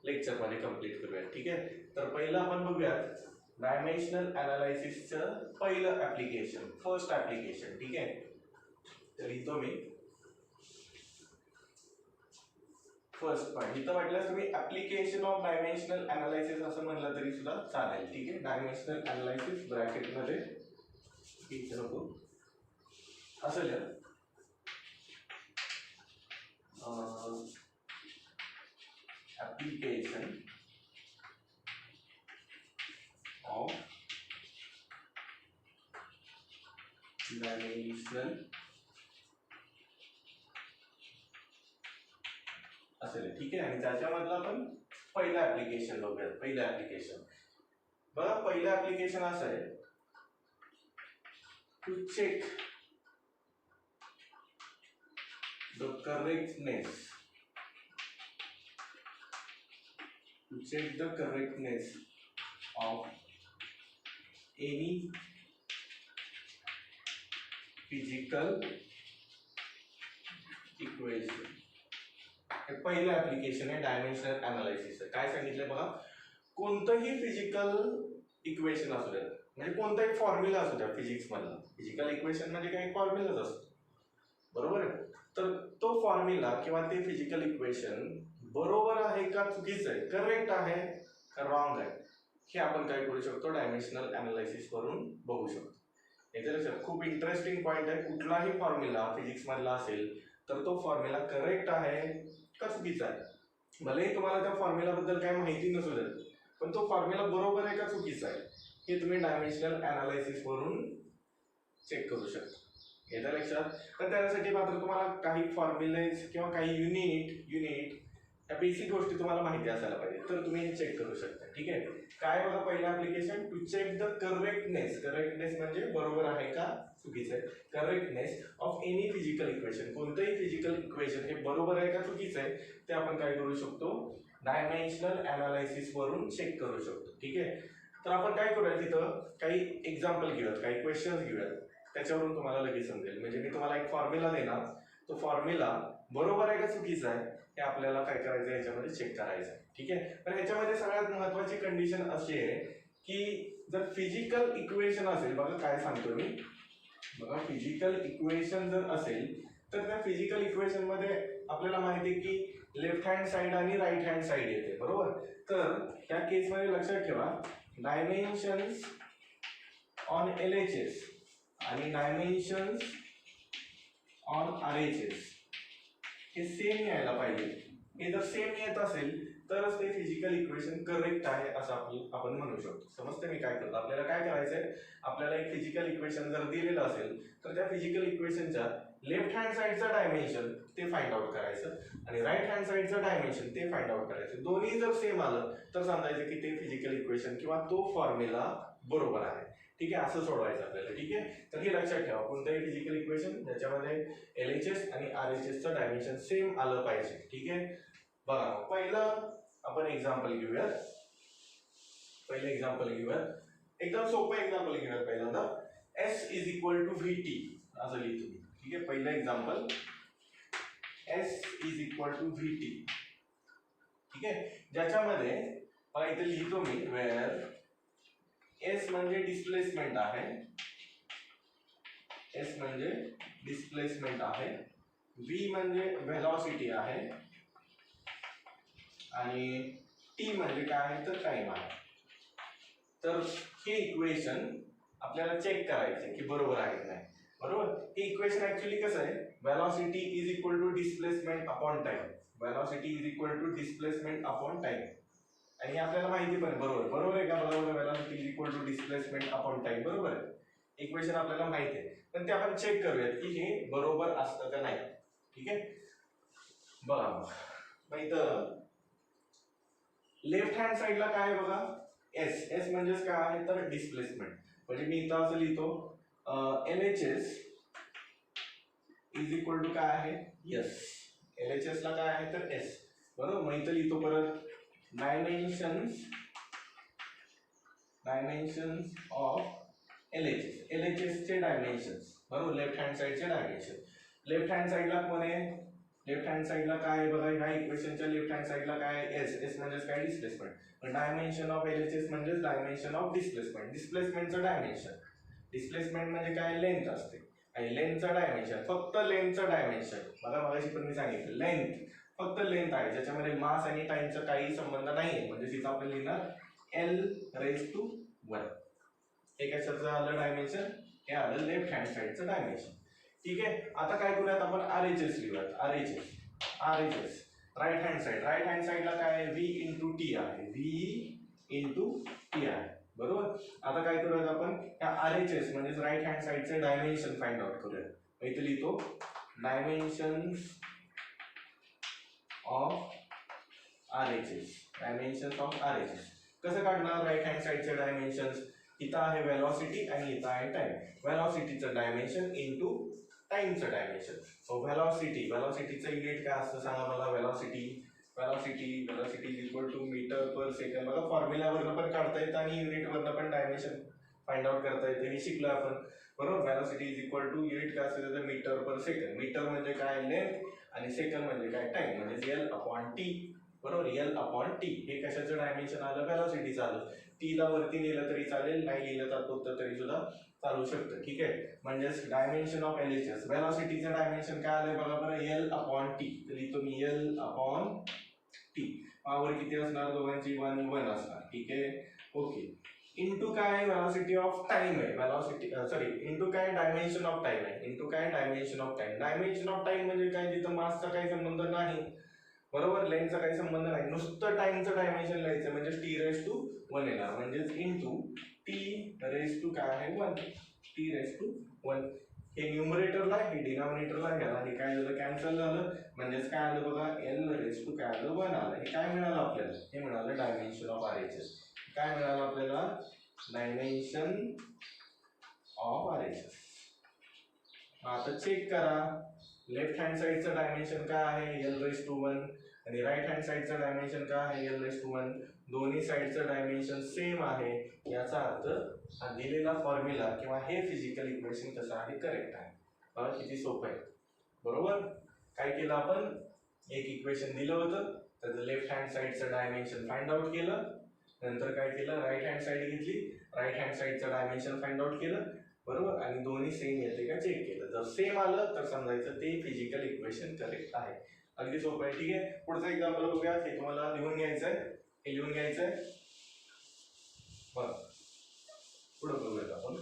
लेक्चरमध्ये कंप्लीट करूयात. ठीक आहे. तर पहिलं आपण बघूयात डायमेन्शनल अनालिसिसचं पहिलं ऍप्लिकेशन, फर्स्ट ऍप्लिकेशन. ठीक आहे. तर लिहितो मी फर्स्ट पॉईंट. इथं वाटल्यास तुम्ही ऍप्लिकेशन ऑफ डायमेन्शनल अनालिसिस असं म्हणलं तरी सुद्धा चालेल. ठीक आहे. डायमेन्शनल अनालिसिस ब्रॅकेटमध्ये इथं नको असं लिहा. application of dimensional असेल. ठीक आहे. आणि त्याच्यामधलं आपण पहिलं ऍप्लिकेशन बघूयात. पहिलं ऍप्लिकेशन बघा, पहिलं ऍप्लिकेशन असं आहे to check the correctness of any physical equation. हे पहिलं ऍप्लिकेशन आहे डायमेन्शनल अनालिसिस. काय सांगितलंय बघा, कोणतंही फिजिकल इक्वेशन असू द्या, म्हणजे कोणताही फॉर्म्युला असू द्या फिजिक्स मधला. फिजिकल इक्वेशन म्हणजे काही फॉर्म्युलाच असतो. बरोबर आहे. तर तो फॉर्म्युला किंवा ते फिजिकल इक्वेशन बरोबर आहे का चुकीचं आहे, करेक्ट आहे का रॉंग आहे, हे आपण काय करू शकतो, डायमेन्शनल अनालिसिस वरून बघू शकतो. याच्या लक्षात खूप इंटरेस्टिंग पॉईंट आहे, कुठलाही फॉर्म्युला फिजिक्स मधला असेल तर तो फॉर्म्युला करेक्ट आहे का चुकीचा आहे, भलेही तुम्हाला त्या फॉर्म्युला बद्दल काय माहिती नसू देत, पण तो फॉर्म्युला बरोबर आहे का चुकीचा आहे हे तुम्ही डायमेन्शनल अनालिसिस वरून चेक करू शकता. येत्या लक्षात. तर त्यासाठी मात्र तुम्हाला काही फॉर्म्युलेज किंवा काही युनिट या बेसिक गोष्टी तुम्हाला माहिती असायला पाहिजे, तर तुम्ही हे चेक करू शकता. ठीक आहे. काय बघा, पहिलं application to check the correctness म्हणजे बरोबर आहे का चुकीचं आहे, correctness of any physical equation, कोणतंही फिजिकल इक्वेशन हे बरोबर आहे का चुकीचं आहे ते आपण काय करू शकतो, डायमेन्शनल अनालिसिस वरून चेक करू शकतो. ठीक आहे. तर आपण काय करूया, तिथं काही एक्झाम्पल घेऊयात, काही क्वेश्चन्स घेऊयात, त्याच्यावरून तुम्हाला लगेच समजेल. म्हणजे मी तुम्हाला एक फॉर्म्युला देणार, तो फॉर्म्युला बरोबर आहे का चुकीचा आहे हे आपल्याला काय करायचं, याच्यामध्ये चेक करायचं आहे. ठीक आहे. पण ह्याच्यामध्ये सगळ्यात महत्वाची कंडिशन अशी आहे की जर फिजिकल इक्वेशन असेल, बघा काय सांगतो मी, बघा फिजिकल इक्वेशन जर असेल तर त्या फिजिकल इक्वेशन मध्ये आपल्याला माहिती आहे की लेफ्ट हँड साइड आणि राईट हँड साइड येते, बरोबर. तर त्या केसमध्ये लक्षात ठेवा, डायमेन्शन्स ऑन LHS आणि डायमेन्शन्स ऑन RHS हे सेम यायला पाहिजे. हे जर सेम येत असेल तरच ते फिजिकल इक्वेशन करेक्ट आहे असं आपण म्हणू शकतो. समजते मी काय करतो, आपल्याला काय करायचंय, आपल्याला एक फिजिकल इक्वेशन जर दिलेलं असेल तर त्या फिजिकल इक्वेशनच्या लेफ्ट हँड साइडचं डायमेन्शन ते फाइंड आउट करायचं आणि राईट हँड साइडचं डायमेन्शन ते फाइंड आउट करायचं. दोन्ही जर सेम आलं तर समजायचं की ते फिजिकल इक्वेशन किंवा तो फॉर्म्युला बरोबर आहे. ठीक आहे, असं सोडवायचं आपल्याला. ठीक आहे. तर हे लक्षात ठेवा, कोणतंही फिजिकल इक्वेशन ज्याच्यामध्ये LHS आणि RHSचं डायमेन्शन सेम आलं पाहिजे. ठीक आहे. बघा, पहिलं आपण एक्झाम्पल घेऊयात. एकदम सोपं एक्झाम्पल घेऊयात. पहिल्यांदा S is equal to VT असं लिहितो मी. ठीक आहे. पहिलं example, S is equal to VT. ठीक आहे. ज्याच्यामध्ये बघा इथे लिहितो मी, वेअर S म्हणजे डिस्प्लेसमेंट आहे, S म्हणजे डिस्प्लेसमेंट आहे, V म्हणजे व्हेलॉसिटी आहे आणि T म्हणजे काय आहे तर टाइम आहे. तर हे इक्वेशन आपल्याला चेक करायचे की बरोबर आहे की नाही. बरोबर. हे इक्वेशन ऍक्च्युअली कसं आहे, velocity is equal to displacement upon time, velocity is equal to displacement upon time. आणि आपल्याला माहिती पण बरोबर आहे का, बरोबर, velocity is equal to displacement upon time, बरोबर आहे. इक्वेशन आपल्याला माहिती आहे, पण ते आपण चेक करूयात की हे बरोबर असतं का नाही. ठीक आहे. बघा मग इथं लेफ्ट हँड साइडला काय आहे बघा, S म्हणजेच काय आहे तर डिस्प्लेसमेंट. म्हणजे मी इथं असं लिहितो, LHS इज इक्वल टू काय आहे S. LHS ला काय आहे तर S, बरोबर. मग इथं लिहितो परत डायमेन्शन्स ऑफ LHS चे डायमेन्शन्स, बरोबर, लेफ्ट हँड साइडचे डायमेन्शन. लेफ्ट हँड साइडला कोण आहे, लेफ्ट हँड साइडला काय आहे बघा, ह्या इक्वेशनच्या लेफ्ट हँड साइडला काय आहे S म्हणजेच काय डिस्प्लेसमेंट. डायमेन्शन ऑफ LHS म्हणजेच डायमेन्शन ऑफ डिस्प्लेसमेंट, डिस्प्लेसमेंटचं डायमेन्शन. डिस्प्लेसमेंट म्हणजे काय, लेंथ असते आणि लेंथचं डायमेन्शन, फक्त लेंथचं डायमेन्शन. बघा मगाशी पण मी सांगितलं, लेंथ, फक्त लेंथ आहे ज्याच्यामध्ये मास आणि टाइमचा काही संबंध नाहीये. म्हणजे तिथं आपण लिहिणार L⁻². हे कशाचं आलं डायमेन्शन, हे आलं लेफ्ट हँड साइडचं डायमेन्शन. ठीक आहे. आता काय करूयात आपण, RHS लिहूयात. RHS राईट हँड साइडला काय आहे, V × T आहे, V × T आहे, बरोबर. आता काय करूयात आपण, या RHS म्हणजेच राईट हँड साइडचे डायमेन्शन फाइंड आउट करूयात. इथे लिहितो डायमेन्शन्स ऑफ RHS. कसं काढणार राईट हँड साइडचे डायमेन्शन्स, इथं आहे व्हेलॉसिटी आणि इथं आहे टाइम. व्हेलॉसिटीचं डायमेन्शन इंटू टाइमचं डायमेन्शन. सो व्हेलॉसिटीचं युनिट काय असतं सांगा मला, velocity is equal to metre per second. बघा फॉर्म्युलावरनं पण काढता येतं आणि युनिटवरनं पण डायमेन्शन फाइंड आउट करता येते, हे शिकलो आपण, बरोबर. Velocity is equal to unit काय असतं त्याचं, मीटर पर सेकंड. मीटर म्हणजे काय, लेंथ, आणि सेकंड म्हणजे काय, टाइम, म्हणजे L/T, बरोबर. L/T हे कशाचं डायमेन्शन आलं, व्हेलॉसिटीचं आलं. T ला वरती नेलं तरी चालेल, नाही लिहिलं तात्पुरतं तरी सुद्धा चालू शकतं. ठीक आहे. म्हणजेच डायमेन्शन ऑफ LHS, व्हेलॉसिटीचं डायमेन्शन काय आलंय बघा बरं, L/T. तर लिहितो मी L/T. पावर किती असणार दोघांची, 1 असणार. ठीक आहे. ओके. इंटू काय व्हेलॉसिटी ऑफ टाइम आहे, व्हेलॉसिटी सॉरी इंटू काय डायमेन्शन ऑफ टाइम आहे, इंटू काय dimension of time. Dimension of time म्हणजे काय, तिथं मासचा काही संबंध नाही, बरोबर, लेंथचा काही संबंध नाही, नुसतं टाइमचं डायमेन्शन लिहायचं म्हणजे t⁻1 येणार, म्हणजेच इंटू t⁻2 काय आहे 1, t⁻1. हे न्यूमरेटरला, हे डिनॉमिनेटरला घ्याला, हे काय झालं कॅन्सल झालं, म्हणजेच काय आलं बघा l⁻2 काय आलं 1 आलं. हे काय मिळालं आपल्याला, हे मिळालं डायमेन्शन ऑफ RHS. काय मिळालं आपल्याला, डायमेन्शन ऑफ RHS. आता चेक करा, लेफ्ट हँड साइडचं डायमेन्शन काय आहे l⁻1 आणि राईट हँड साइडचं डायमेन्शन काय आहे l⁻1. दोन्ही साइडचं डायमेन्शन सेम आहे, याचा अर्थ हा दिलेला फॉर्म्युला किंवा हे फिजिकल इक्वेशन कसं आहे, करेक्ट आहे. बघा किती सोपं आहे, बरोबर. काय केलं आपण, एक इक्वेशन दिलं होतं, त्याचं लेफ्ट हँड साइडचं डायमेन्शन फाइंड आउट केलं, नंतर काय केलं, राईट हँड साइड घेतली, राईट हँड साइडचं डायमेन्शन फाइंड आउट केलं, बरोबर, आणि दोन्ही सेम येते का चेक केलं. जर सेम आलं तर समजायचं ते फिजिकल इक्वेशन करेक्ट आहे. अगदी सोपं आहे. ठीक आहे, पुढचं एक्झाम्पल बघूया. हे तुम्हाला लिहून घ्यायचं आहे, हे लिहून घ्यायचं आहे. बरं, पुढं बघूयात आपण.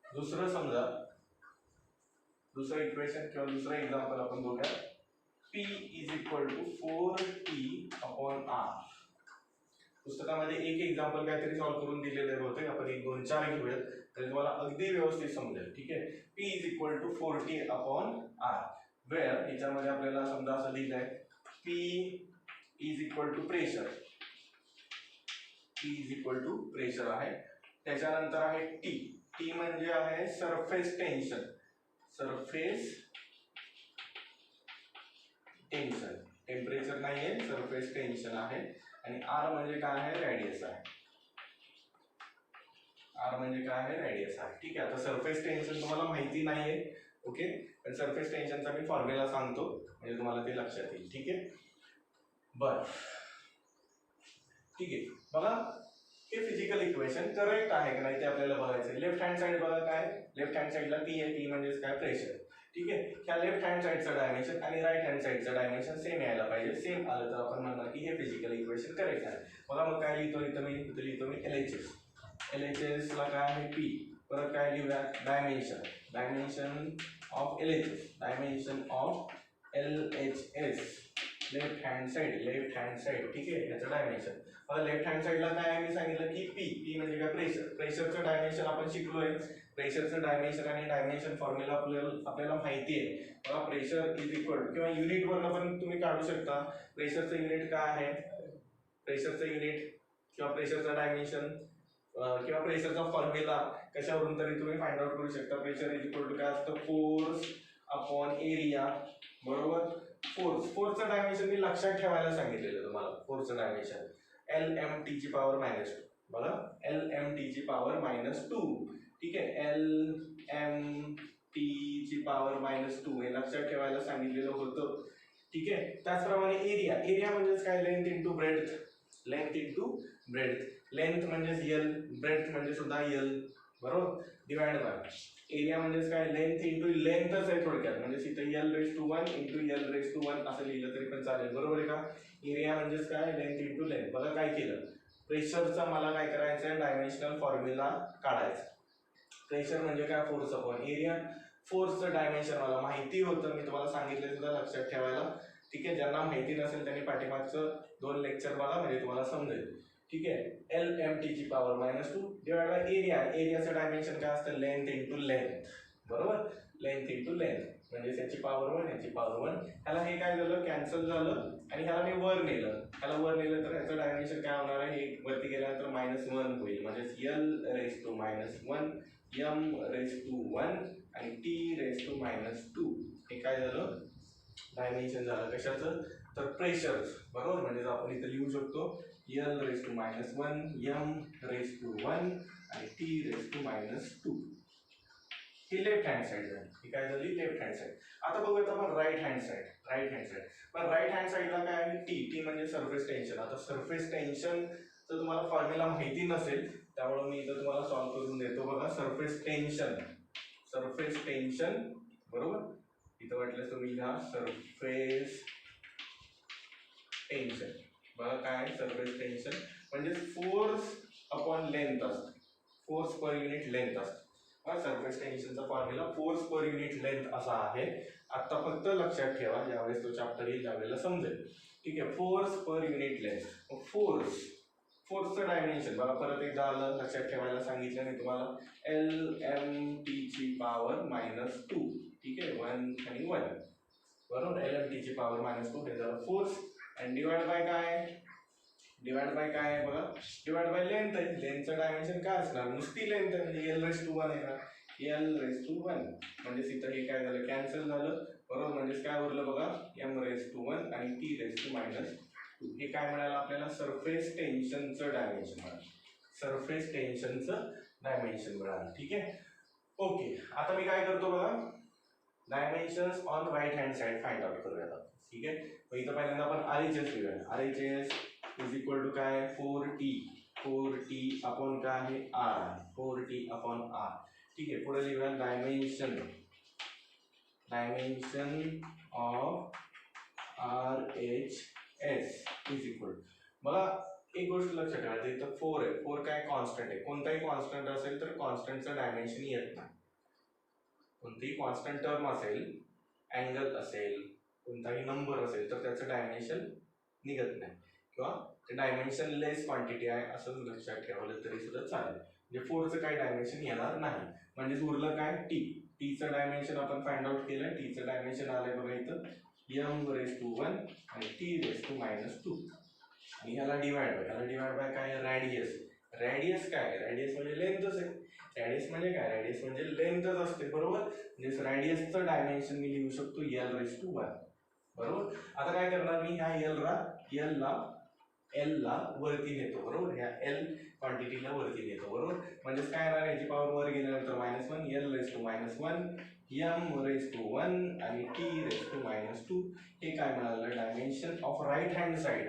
दुसरं समजा, दुसरं इक्वेशन किंवा दुसरं एक्झाम्पल आपण बघूया. P = 4t/r. पुस्तकामध्ये एक एक्झाम्पल काहीतरी सॉल्व्ह करून दिलेले होते, आपण 1 2 4 घेऊयात म्हणजे तुम्हाला अगदी व्यवस्थित समजेल. ठीक आहे, P = 4t/r, वेअर याच्यामध्ये आपल्याला समजा असं लिहिलंय, P = प्रेशर, P प्रेशर आहे. त्याच्यानंतर आहे T म्हणजे आहे surface tension, surface tension, temperature नाहीये, सरफेस टेन्शन आहे. आणि R म्हणजे काय आहे, रेडियस आहे. R म्हणजे काय आहे, रेडियस आहे. ठीक आहे, आता सरफेस टेन्शन तुम्हाला माहिती नाहीये, ओके, पण सरफेस टेन्शनचा मी फॉर्म्युला सांगतो म्हणजे तुम्हाला ते लक्षात येईल. ठीक आहे, बर, ठीक आहे. बघा हे फिजिकल इक्वेशन करेक्ट आहे का नाही ते आपल्याला बघायचं. लेफ्ट हँड साइड बघा, काय लेफ्ट हँड साइडला P आहे, P म्हणजे काय, प्रेशर. ठीक आहे, ह्या लेफ्ट हँड साइडचं डायमेन्शन आणि राईट हँड साइडचं डायमेन्शन सेम यायला पाहिजे. सेम आलं तर आपण म्हणणार की हे फिजिकल इक्वेशन करेक्ट आहे. बघा मग काय लिहितो इथं मी LHS, LHS ला काय आहे P, परत काय लिहूया, dimension, dimension of LHS, dimension of LHS, left hand side. ठीक आहे, याचं डायमेन्शन. आता लेफ्ट हँड साइडला काय आहे, मी सांगितलं की P म्हणजे काय, प्रेशर. प्रेशरचं डायमेन्शन आपण शिकलोय, प्रेशरचं डायमेन्शन आणि डायमेन्शन फॉर्म्युला आपल्याला माहिती आहे. बघा प्रेशर = किंवा युनिटवरनं पण तुम्ही काढू शकता. प्रेशरचं युनिट काय आहे, प्रेशरचं युनिट किंवा प्रेशरचं डायमेन्शन किंवा प्रेशरचा फॉर्म्युला कशावरून तरी तुम्ही फाइंड आउट करू शकता. प्रेशर = काय असतं, फोर्स अपॉन एरिया, बरोबर. फोर्सचं डायमेन्शन मी लक्षात ठेवायला सांगितलेलं तुम्हाला. फोर्सचं डायमेन्शन LMT⁻², बघा LMT⁻². ठीक आहे, LMT⁻² हे लक्षात ठेवायला सांगितलेलं होतं. ठीक आहे, त्याचप्रमाणे एरिया म्हणजेच काय, लेंथ इंटू ब्रेड्थ, लेंथ म्हणजेच L, ब्रेड्थ म्हणजे सुद्धा L, बरोबर, डिवाइड बाय एरिया म्हणजेच काय, लेंथ इंटू लेंथच आहे थोडक्यात, म्हणजे इथं l⁻1 इंटू l⁻1 असं लिहिलं तरी पण चालेल, बरोबर आहे का. एरिया म्हणजेच काय, लेंथ इंटू लेंथ. बघा काय केलं, प्रेशरचा मला काय करायचं आहे, डायमेन्शनल फॉर्म्युला काढायचा. प्रेशर म्हणजे काय, फोर्स अपॉन एरिया. फोर्सचं डायमेन्शन मला माहिती होतं, मी तुम्हाला सांगितलं सुद्धा लक्षात ठेवायला. ठीक आहे, ज्यांना माहिती नसेल त्यांनी पाठीमागचं 2 लेक्चर बघा म्हणजे तुम्हाला समजेल. ठीक आहे, LMT⁻² डिवाइड बाय एरियाचं डायमेन्शन काय असतं, लेंथ इंटू लेंथ, बरोबर, लेंथ इंटू लेंथ म्हणजे याची पॉवर 1 याची पॉवर 1. ह्याला हे काय झालं, कॅन्सल झालं आणि ह्याला मी वर नेलं, तर ह्याचं डायमेन्शन काय होणार आहे, हे वरती गेल्यानंतर -1 होईल, म्हणजे l⁻1 m⁻1 आणि t⁻². हे काय झालं, डायमेन्शन झालं कशाचं, तर प्रेशर, बरोबर. म्हणजे आपण इथं लिहू शकतो l⁻1 m⁻1 आणि t⁻². ही लेफ्ट हँड साइड झाली. ही काय झाली, लेफ्ट हँड साइड. आता बघूयात आपण राईट हँड साइड. पण राईट हँड साइडला काय आहे, T म्हणजे सरफेस टेन्शन. आता सरफेस टेन्शन तर तुम्हाला फॉर्म्युला माहिती नसेल, त्यामुळे मी इथं तुम्हाला सॉल्व्ह करून देतो. बघा सरफेस टेन्शन, बरोबर. इथं वाटलं तुम्ही लिहा सरफेस टेन्शन. बघा काय सरफेस टेन्शन म्हणजे फोर्स अपॉन लेंथ असते, फोर्स पर युनिट लेंथ असते. सरफेस टेन्शनचा formula force per unit length असा आहे. आता फक्त लक्षात ठेवा, ज्यावेळेस तो चॅप्टर येईल त्यावेळेला समजेल. ठीक आहे, फोर्स पर युनिट लेंथ. फोर्सचं डायमेन्शन बघा, परत एकदा आलं लक्षात ठेवायला सांगितलं मी तुम्हाला. LMT ची पॉवर -2. ठीक आहे, 1 आणि 1 बरोबर. LMT ची पॉवर -2 हे झालं फोर्स. आणि डिवाइड बाय काय, डिवाइड बाय काय आहे बघा, डिवाइड बाय लेंथ आहे. लेंथचं डायमेन्शन काय असणार, नुसती लेंथ आहे म्हणजे L⁻⁴ आहे ना, L⁻⁴ म्हणजे इथं हे काय झालं, कॅन्सल झालं बरोबर. म्हणजेच काय उरलं बघा, M⁻⁴ आणि T⁻². हे काय मिळालं आपल्याला, सरफेस टेन्शनचं डायमेन्शन मिळालं. सरफेस टेन्शनचं डायमेन्शन मिळालं. ठीक आहे, ओके. आता मी काय करतो बघा, dimensions on right hand side find out करूया. ठीक आहे, मग इथं पहिल्यांदा आपण RHS लिहूया. RHS इज इक्वल टू काय, 4T अपॉन काय आहे, R. 4T upon R. ठीक आहे, पुढे लिहूया dimension of RHS is equal. बघा एक गोष्ट लक्षात ठेवायची, इथं 4 आहे. 4 काय कॉन्स्टंट आहे. कोणताही कॉन्स्टंट असेल तर कॉन्स्टंटचं डायमेन्शन येत नाही. कोणतीही कॉन्स्टंट टर्म असेल, अँगल असेल, कोणताही नंबर असेल तर त्याचं डायमेन्शन निघत नाही, किंवा ते डायमेन्शन लेस क्वांटिटी आहे असं लक्षात ठेवलं तरी सुद्धा चालेल. म्हणजे 4चं काही डायमेन्शन येणार नाही. म्हणजे उरलं काय, टीचं डायमेन्शन आपण फाइंड आउट केलं. टीचं डायमेन्शन आलंय बघा इथं M⁻⁴ आणि T⁻². आणि ह्याला डिवाइड बाय काय, रॅडियस काय, रॅडियस म्हणजे लेंथच आहे. रॅडियस म्हणजे काय, रॅडियस म्हणजे लेंथच असते बरोबर. म्हणजे रॅडियसचं डायमेन्शन मी लिहू शकतो L⁻⁴ बरोबर. आता काय करणार मी, ह्या L ला वरती नेतो बरोबर, ह्या L क्वांटिटीला वरती नेतो बरोबर. म्हणजे काय येणार, याची पॉवर वर गेल्यानंतर -1, L⁻⁻1, M⁻⁴ आणि T⁻². हे काय मिळालं, dimension of right hand side.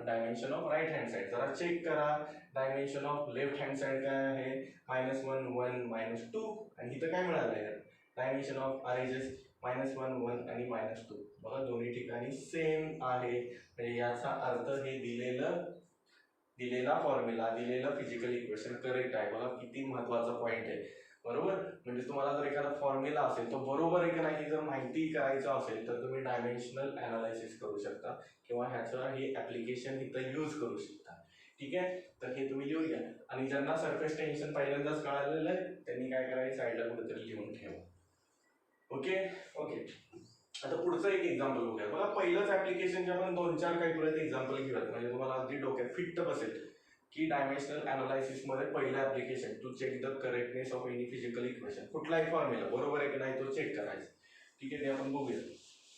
Dimension of right hand side जरा चेक करा. Dimension of left hand side काय आहे, -1, 1, -2. आणि इथं काय मिळालं आहे, डायमेन्शन ऑफ RHS -1, 1 आणि -2. बघा दोन्ही ठिकाणी सेम आहे. म्हणजे याचा अर्थ हे दिलेला फॉर्म्युला, दिलेलं फिजिकल इक्वेशन करेक्ट आहे. बघा किती महत्वाचा पॉईंट आहे बरोबर. म्हणजे तुम्हाला जर एखादा फॉर्म्युला असेल तो बरोबर आहे की नाही जर माहिती करायचं असेल तर तुम्ही डायमेन्शनल अनालायसिस करू शकता, किंवा ह्याचं हे ऍप्लिकेशन इथं यूज करू शकता. ठीक आहे, तर हे तुम्ही लिहून घ्या. आणि ज्यांना सरफेस टेन्शन पहिल्यांदाच कळालेलं आहे त्यांनी काय करायचं, साईडला कुठेतरी लिहून ठेवा. ओके. आता पुढचं एक एक्झाम्पल बघूया. बघा पहिलंच ऍप्लिकेशन जे आपण 2-4 काही परत एक्झाम्पल घेऊयात म्हणजे तुम्हाला अगदी डोक्यात फिट्ट बसेल की डायमेन्शनल अनालायसिस मध्ये पहिलं application to check the correctness of any physical equation. कुठलाही फॉर्म्युला बरोबर आहे की नाही तो चेक करायचा. ठीक आहे, ते आपण बघूया.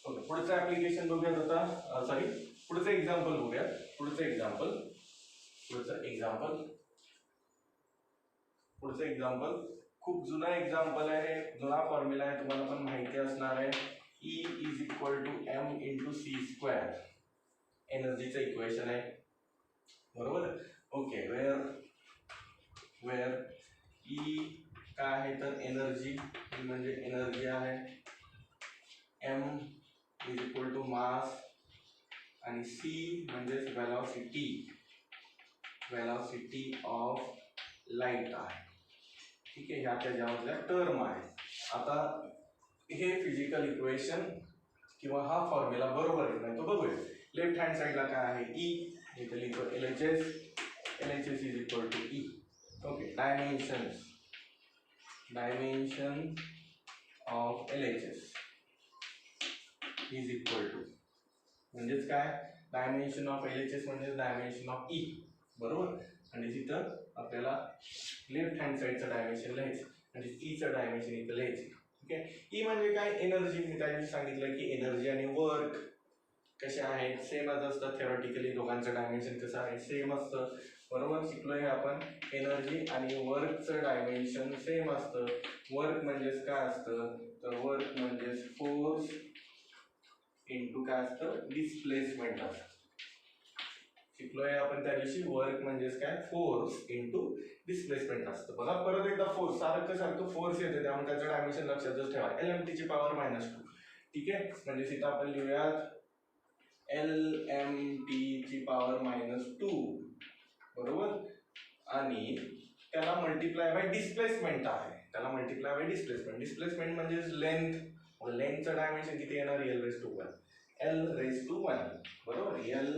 ओके, पुढचं ऍप्लिकेशन बघूयात आता. सॉरी, पुढचं एक्झाम्पल बघूयात. पुढचं एक्झाम्पल खूप जुना एक्झाम्पल आहे. जुना फॉर्म्युला आहे, तुम्हाला पण माहिती असणार आहे. E is equal to M into C². एनर्जीचं इक्वेशन आहे बरोबर. ओके, वेअर E काय आहे तर एनर्जी, म्हणजे एनर्जी आहे. M is equal to mass आणि C म्हणजेच व्हेलॉसिटी ऑफ लाईट आहे. ठीक आहे, ह्या त्याच्यामधल्या टर्म आहे. आता हे फिजिकल इक्वेशन किंवा हा फॉर्म्युला बरोबर आहे नाही तो बघूया. लेफ्ट हँड साइडला काय आहे, E. इथे लिहितो LHS is equal to E. Okay, dimension of LHS is equal to, म्हणजेच काय, डायमेन्शन ऑफ LHS म्हणजे डायमेन्शन ऑफ E बरोबर. आणि तिथं आपल्याला लेफ्ट हँड साइडचं डायमेन्शन लिहायचं म्हणजे Eचं डायमेन्शन इथं लिहायचं. ठीक आहे, E म्हणजे काय, एनर्जी. मी त्याने सांगितलं की एनर्जी आणि वर्क कसे आहेत, सेमच असतं. थेरॉटिकली दोघांचं डायमेन्शन कसं आहे, सेम असतं बरोबर. शिकलोय आपण, एनर्जी आणि वर्कचं डायमेन्शन सेम असतं. वर्क म्हणजेच काय असतं तर वर्क म्हणजेच फोर्स इंटू काय असतं, डिस्प्लेसमेंट असतं. शिकलोय आपण त्या दिवशी, वर्क म्हणजेच काय, फोर्स इंटू डिस्प्लेसमेंट असतं. बघा परत एकदा फोर्स, सारखं फोर्स येते त्यामुळे त्याचं डायमेन्शन लक्षातच ठेवा, LMT ची पॉवर -2. ठीक आहे, म्हणजे इथं आपण लिहूयात LMT ची पॉवर -2 बरोबर. आणि त्याला मल्टिप्लाय बाय डिस्प्लेसमेंट आहे, त्याला मल्टिप्लाय बाय डिस्प्लेसमेंट. डिस्प्लेसमेंट म्हणजे लेंथ, लेंथचं डायमेन्शन किती येणार, L raise to one, L raise to one, बरोबर, एल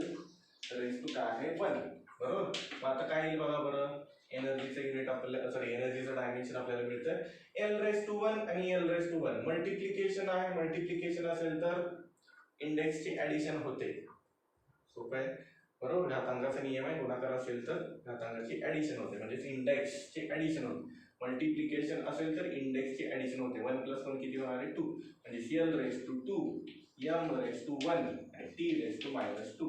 रेस टू काय आहे 1, बरोबर. मग आता काय येईल बघा बरं, एनर्जीचं युनिट आपल्याला, सॉरी एनर्जीचं डायमेन्शन आपल्याला मिळतं एल रेस टू वन आणि L raise to one. Multiplication आहे, मल्टिप्लिकेशन असेल तर इंडेक्सची ऍडिशन होते, सोपं आहे, बरोबर. घातांकाचा नियम आहे, गुणाकार असेल तर घातांकाची ऍडिशन होते, म्हणजे इंडेक्सची ऍडिशन होते. मल्टिप्लिकेशन असेल तर इंडेक्सची ऍडिशन होते. 1 + 1 किती होणार आहे 2, म्हणजे L raise to 2, M raise to 1 आणि टी रेस टू -2.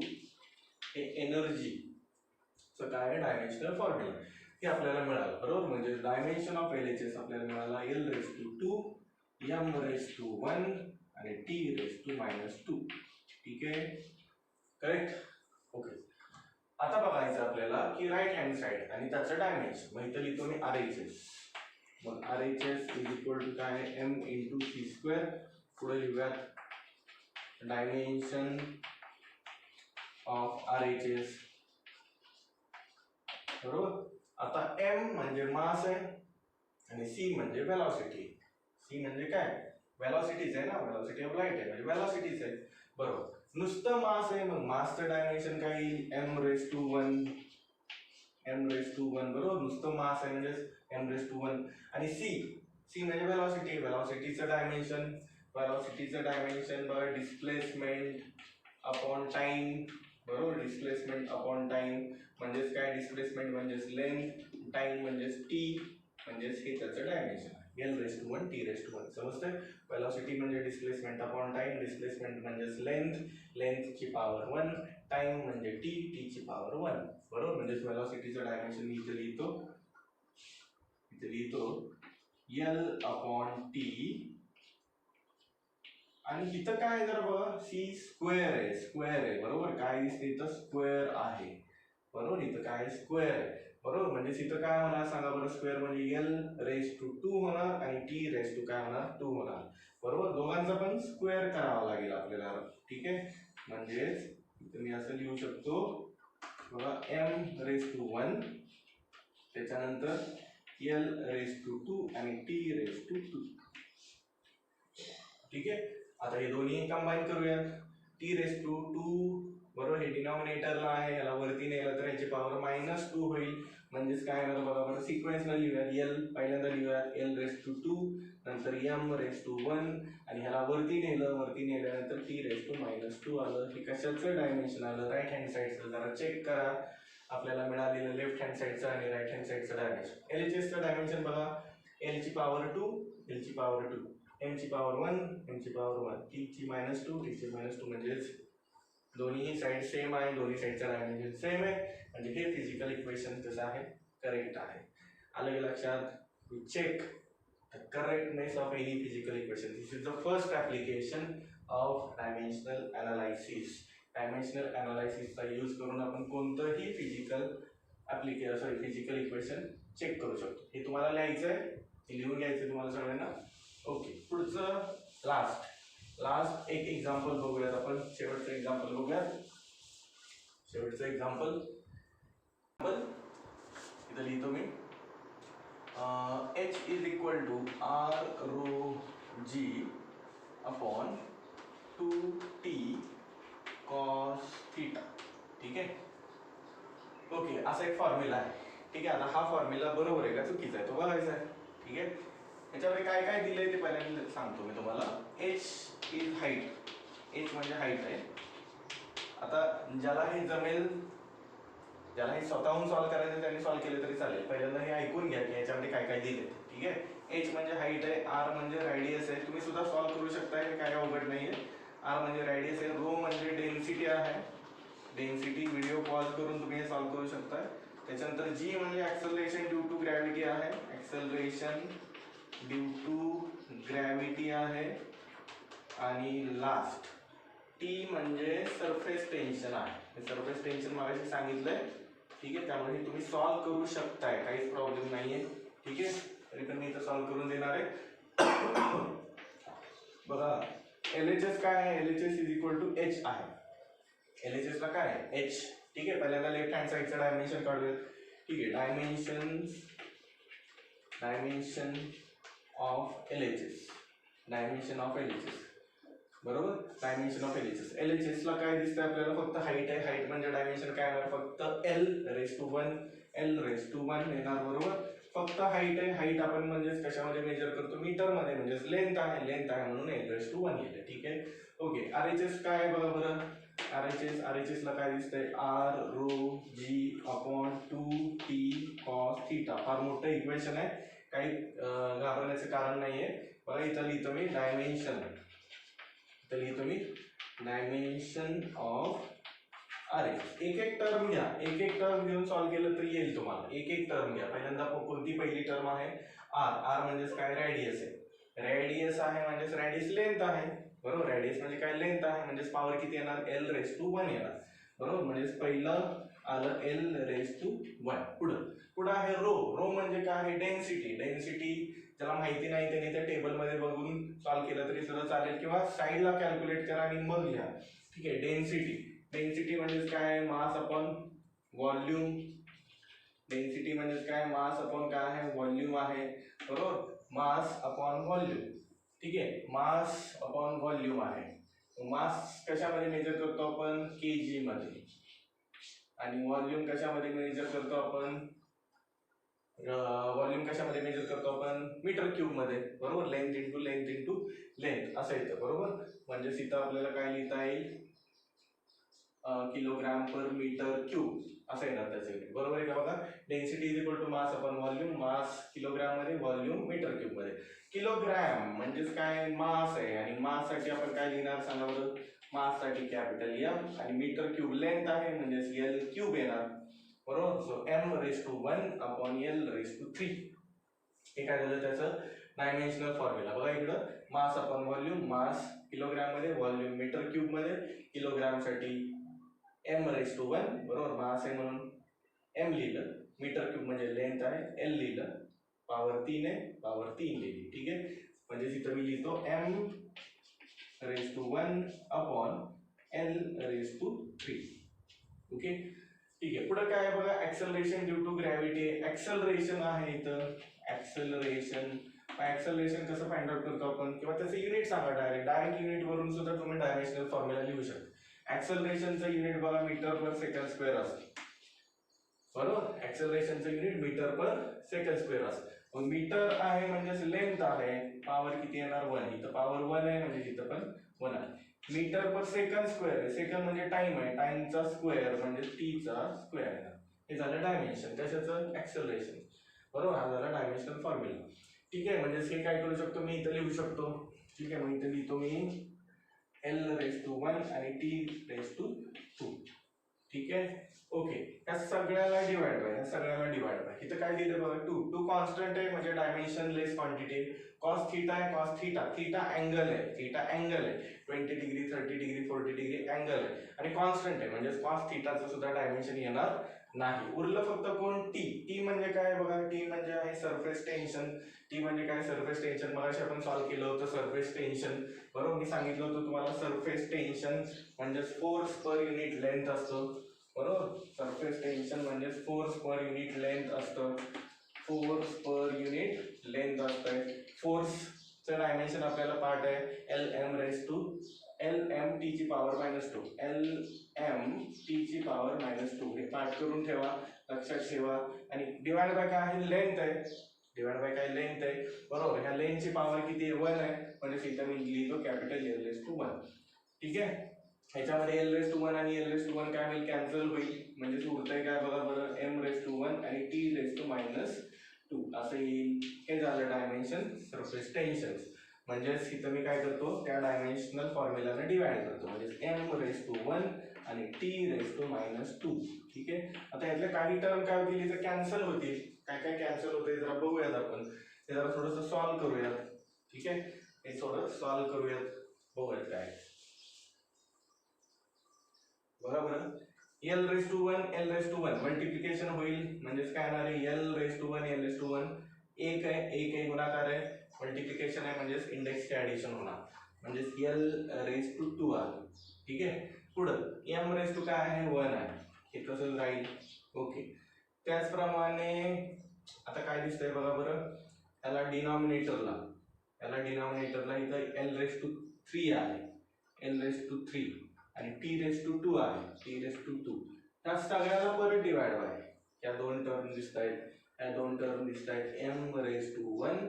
हे एनर्जीचं काय आहे, डायमेन्शनल फॉर्म्युला, हे आपल्याला मिळालं, बरोबर. म्हणजे डायमेन्शन ऑफ एलएचएस आपल्याला मिळाला L raise to 2, M raise to 1 आणि टी रेस टू -2. ठीक आहे, करेक्ट, ओके. आता बघायचं आपल्याला की राईट हँड साइड आणि त्याचं डायमेन्शन. मग इथं लिहितो मी आरएचएस. मग आरएचएस इज इक्वल टू काय, एम इंटू सी स्क्वेअर. पुढे लिहूयात डायमेन्शन ऑफ आरएचएस, बरोबर. आता एम म्हणजे मास आहे आणि सी म्हणजे वेलॉसिटी. सी म्हणजे काय, वेलॉसिटीच आहे ना, वेलॉसिटी ऑफ लाईट आहे म्हणजे वेलॉसिटीच आहे, बरोबर. नुसतं मास आहे, मग मासचं डायमेन्शन काय येईल, M raise to 1, M raise to 1, बरोबर. नुसतं मास आहे म्हणजे एम रेस टू 1. आणि सी म्हणजे वेलॉसिटी, वेलॉसिटीचं डायमेन्शन, वेलॉसिटीचं डायमेन्शन बघा डिस्प्लेसमेंट अपॉन टाइम, बरोबर. डिस्प्लेसमेंट अपॉन टाइम म्हणजेच काय, डिस्प्लेसमेंट म्हणजेच लेंथ, टाइम म्हणजेच टी, म्हणजेच हे त्याचं डायमेन्शन आहे, L raise to 1, T raise to 1. समजतंय. वेलॉसिटी म्हणजे डिस्प्लेसमेंट अपॉन टाइम, डिस्प्लेसमेंट म्हणजेच लेंथ, लेंथची पॉवर 1, टाइम म्हणजे टी, टीची पॉवर 1, बरोबर. म्हणजेच वेलॉसिटीचं डायमेन्शन मी इथे लिहितो एल अपॉन टी. आणि इथं काय जर बघा सी स्क्वेअर आहे, स्क्वेअर आहे, बरोबर. काय दिसते इथं, स्क्वेअर आहे, बरोबर. इथं काय स्क्वेअर आहे, बरोबर. म्हणजे इथं काय होणार सांगा बरं, स्क्वेअर म्हणजे एल रेस टू 2 होणार आणि टी रेस टू काय होणार 2 होणार, बरोबर. दोघांचा पण स्क्वेअर करावा लागेल आपल्याला, ठीक आहे. म्हणजेच इथं मी असं लिहू शकतो बघा, एम रेस टू 1 त्याच्यानंतर एल रेस टू 2 आणि टी रेस टू 2. ठीक आहे. आता हे दोन्ही कंबाईन करूयात. टी रेस टू 2, बरोबर, हे डिनॉमिनेटरला आहे, याला वरती नेलं तर याची पॉवर -2 होईल. म्हणजेच काय होणार बघा बरं, सिक्वेन्सला लिहूयात. एल पहिल्यांदा लिहूयात एल रेस टू 2, नंतर एम रेस टू 1 आणि ह्याला वरती नेलं, वरती नेल्यानंतर टी रेस टू -2 आलं. हे कशाचं डायमेन्शन आलं, राईट हँड साईडचं. जरा चेक करा आपल्याला मिळालेलं लेफ्ट हँड साईडचं आणि राईट हँड साईडचं डायमेन्शन. एलएचएसचं डायमेन्शन बघा, एलची पॉवर 2, एलची पॉवर 2, एमची पॉवर 1, एमची पॉवर 1, टीची -2, टीची -2. म्हणजेच दोन्ही साईड सेम आहे, दोन्ही साईडचं डायमेन्शन सेम आहे, म्हणजे हे फिजिकल इक्वेशन कसं आहे, करेक्ट आहे. आलं लक्षात. We check the correctness of any physical equation. This is the first application of dimensional analysis. Dimensional अनालायसिसचा यूज करून आपण कोणतंही फिजिकल इक्वेशन चेक करू शकतो. हे तुम्हाला लिहायचं आहे, लिहून घ्यायचं तुम्हाला सगळ्यांना. ओके, पुढचं लास्ट एक एक्झाम्पल बघूयात आपण. शेवटचं एक्झाम्पल बघूयात. शेवटचं एक्झाम्पल इथं लिहितो मी, H is equal to R rho G upon 2t cos theta. ठीक आहे, ओके. असा एक फॉर्म्युला आहे, ठीक आहे. आता हा फॉर्म्युला बरोबर आहे का चुकीचा आहे तो बघायचा आहे, ठीक आहे. याच्यामध्ये काय काय दिलंय ते पहिल्यांदा सांगतो मी तुम्हाला. h इज हाईट, h म्हणजे हाईट आहे. आता ज्याला हे जमेल, ज्याला हे स्वतःहून सॉल्व्ह करायचं त्यांनी सॉल्व्ह केलं तरी चालेल. पहिल्यांदा हे ऐकून घ्या की याच्यामध्ये काय काय दिले, ठीक आहे. h म्हणजे हाईट आहे, r म्हणजे रेडियस आहे. तुम्ही सुद्धा सॉल्व्ह करू शकता, हे काय अवघड नाहीये. r म्हणजे रेडियस आहे, रो म्हणजे डेन्सिटी आहे, डेन्सिटी. व्हिडिओ पॉज करून तुम्ही हे सॉल्व्ह करू शकता. त्याच्यानंतर g म्हणजे ऍक्सेलरेशन ड्यू टू ग्रॅव्हिटी आहे, ऍक्सेलरेशन ड्यू टू ग्रॅव्हिटी आहे. आणि लास्ट T म्हणजे सरफेस टेन्शन आहे. सरफेस टेन्शन मागाशी सांगितलंय, ठीक आहे. त्यामुळे तुम्ही सॉल्व्ह करू शकताय, काहीच प्रॉब्लेम नाहीये, ठीक आहे. तरी पण मी इथं सॉल्व्ह करून देणार आहे. बघा LHS काय आहे, LHS is equal to H आहे. LHS ला काय आहे, H, ठीक आहे. पहिल्यांदा लेफ्ट हँड साईडचं डायमेन्शन काढूयात. ठीक आहे. डायमेन्शन ऑफ LHS बरोबर. डायमेन्शन ऑफ LHS ला काय दिसतंय आपल्याला, फक्त हाईट आहे. हाईट म्हणजे डायमेन्शन काय आहे, फक्त L⁻1 येणार बरोबर. फक्त हाईट आहे. हाईट आपण म्हणजेच कशामध्ये मेजर करतो, मीटर मध्ये, म्हणजेच लेंथ आहे म्हणून L⁻1 येते. ठीक आहे. ओके. RHS काय आहे बघा बरं. RHS ला काय दिसतंय, R ρg/2t cos θ. फार मोठं इक्वेशन आहे, काही घाबरण्याचं कारण नाहीये. बघा इथं लिहितो मी डायमेन्शन ऑफ RHS. एक टर्म घ्या, एक टर्म घेऊन सॉल्व्ह केलं तरी येईल तुम्हाला. एक टर्म घ्या. पहिल्यांदा कोणती पहिली टर्म आहे, R म्हणजेच काय, रेडियस आहे. रेडियस आहे म्हणजेच रेडियस लेंथ आहे बरोबर. रेडियस म्हणजे काय, लेंथ आहे, म्हणजेच पॉवर किती येणार, L⁻1 येणार बरोबर. म्हणजेच पहिलं आलं L⁻1. पुढं आहे रो म्हणजे काय आहे, डेन्सिटी. ज्याला माहिती नाही त्याने त्या टेबल मध्ये बघून सॉल्व्ह केलं तरी सुद्धा चालेल, किंवा साईडला कॅल्क्युलेट करा आणि मग लिहा. ठीक आहे. डेन्सिटी म्हणजेच काय, मास अपॉन व्हॉल्यूम. डेन्सिटी म्हणजेच काय, मास अपॉन काय आहे, व्हॉल्यूम आहे बरोबर. मास अपॉन व्हॉल्यूम. ठीक आहे. मास अपॉन व्हॉल्यूम आहे. मास कशामध्ये मेजर करतो आपण, kg मध्ये, आणि व्हॉल्यूम कशामध्ये मेजर करतो आपण, मीटर क्यूब मध्ये बरोबर. लेंथ इंटू लेंथ असं येतं बरोबर. म्हणजे इथं आपल्याला काय लिहिता येईल, किलोग्राम पर मीटर क्यूब असं येणार त्याचं युनिट बरोबर आहे का. बघा, density is equal to mass upon volume. Mass kilogram मध्ये, व्हॉल्यूम मीटर क्यूब मध्ये. किलोग्राम म्हणजेच काय, मास आहे, आणि मास साठी आपण काय लिहिणार सांगा बरं. मास साठी कॅपिटल M, आणि मीटर क्यूब लेंथ आहे म्हणजेच L क्यूब येणार बरोबर. So M⁻1/L⁻3. हे काय झालं त्याचं डायमेन्शनल फॉर्म्युला. बघा इकडं, मास अपॉन व्हॉल्यूम, मास किलोग्राम मध्ये, व्हॉल्यूम मीटर क्यूब मध्ये. किलोग्राम साठी M⁻1 बरोबर, मास आहे म्हणून M लिहिलं, मीटर क्यूब म्हणजे लेंथ आहे L लिहिलं, पॉवर 3 आहे, पॉवर 3 लिहिली. ठीक आहे. म्हणजे इथं मी लिहितो M⁻1/L⁻3. ओके. ठीक आहे. पुढे काय आहे बघा, acceleration due to gravity. Acceleration आहे इथं. ऍक्सेलरेशन कसं फाइंड आउट करतो आपण, किंवा त्याचं युनिट सांगा. डायरेक्ट युनिट वरून सुद्धा तुम्ही डायमेन्शनल फॉर्म्युला लिहू शकता. ऍक्सेलरेशनचं युनिट बघा मीटर पर सेकंड स्क्वेअर असतं बरोबर. ऍक्सेलरेशनचं unit metre per second square असतं. मग मीटर आहे म्हणजेच लेंथ आहे, पॉवर किती येणार, 1. इथं पॉवर 1 आहे म्हणजे इथं पण 1 आहे. मीटर पर सेकंड स्क्वेअर आहे, सेकंड म्हणजे टाइम आहे, टाइमचा स्क्वेअर म्हणजे t चा स्क्वेअर आहे. हे झालं डायमेन्शन कशाचं, ऍक्सेलरेशन बरोबर. हा झाला डायमेन्शनल फॉर्म्युला. ठीक आहे. म्हणजे हे काय करू शकतो मी, इथं लिहू शकतो. ठीक आहे. मग इथं लिहितो मी L⁻1 आणि T⁻2. ठीक आहे. ओके. या सगळ्याला डिवाइड बाय, इथं काय दिलं बघा, 2 कॉन्स्टंट आहे म्हणजे डायमेन्शन लेस क्वांटिटी. cos θ आहे, cos θ अँगल आहे, 20 डिग्री 30 डिग्री 40 डिग्री अँगल आहे, आणि कॉन्स्टंट आहे म्हणजे cos θ चं सुद्धा डायमेन्शन येणार नाही. उरलं फक्त कोण, टी म्हणजे काय बघा, टी म्हणजे आहे सरफेस टेन्शन. टी म्हणजे काय, सरफेस टेन्शन. मगाशी आपण सॉल्व्ह केलं होतं सरफेस टेन्शन बरोबर. मी सांगितलं होतं तुम्हाला सरफेस टेन्शन म्हणजे फोर्स पर युनिट लेंथ असतो बरोबर. सरफेस टेन्शन म्हणजे फोर्स पर युनिट लेंथ असतं. फोर्सचं डायमेन्शन आपल्याला पार्ट आहे LM⁻², हे पार्ट करून ठेवा, लक्षात ठेवा. आणि डिवाइड बाय काय आहे, लेंथ आहे. बरोबर. ह्या लेंथची पॉवर किती आहे, 1 आहे, म्हणजे इथं मी लिहितो कॅपिटल L⁻1. ठीक आहे. ह्याच्यामध्ये L⁻1 आणि L⁻1 काय होईल, कॅन्सल होईल, म्हणजे उरतंय काय बघा बरं, M⁻1 आणि T⁻2 असं येईल. हे झालं डायमेन्शन सरफेस टेन्शन. म्हणजेच इथं मी काय करतो, त्या डायमेन्शनल फॉर्म्युलाने डिवाइड करतो, म्हणजे M⁻1 आणि T⁻2. ठीक आहे. आता यातल्या काही टर्म काय होतील, इथं कॅन्सल होतील. काय कॅन्सल होते जरा बघूयात आपण. हे जरा थोडंसं सॉल्व्ह करूयात. ठीक आहे. हे थोडं सॉल्व्ह करूयात, बघूयात काय. बरोबर. L⁻1 मल्टिप्लिकेशन होईल, म्हणजेच काय येणार आहे, L⁻1 एक आहे गुणाकार आहे, मल्टिप्लिकेशन आहे म्हणजेच इंडेक्सचे ऍडिशन होणार, म्हणजेच L⁻2 आलं. ठीक आहे. पुढं M⁻2 काय आहे, 1 आहे, हे कसं राहील. ओके. त्याचप्रमाणे आता काय दिसतंय बघा बरं, याला डिनॉमिनेटरला इथं एल रेस टू 3 आहे, एल रेस टू 3 आणि टी रेस टू 2 आहे, टी रेस टू 2. ह्या सगळ्याला परत डिवाइड बाय या दोन टर्म दिसत आहेत, या दोन टर्म दिसत आहेत एम रेस टू 1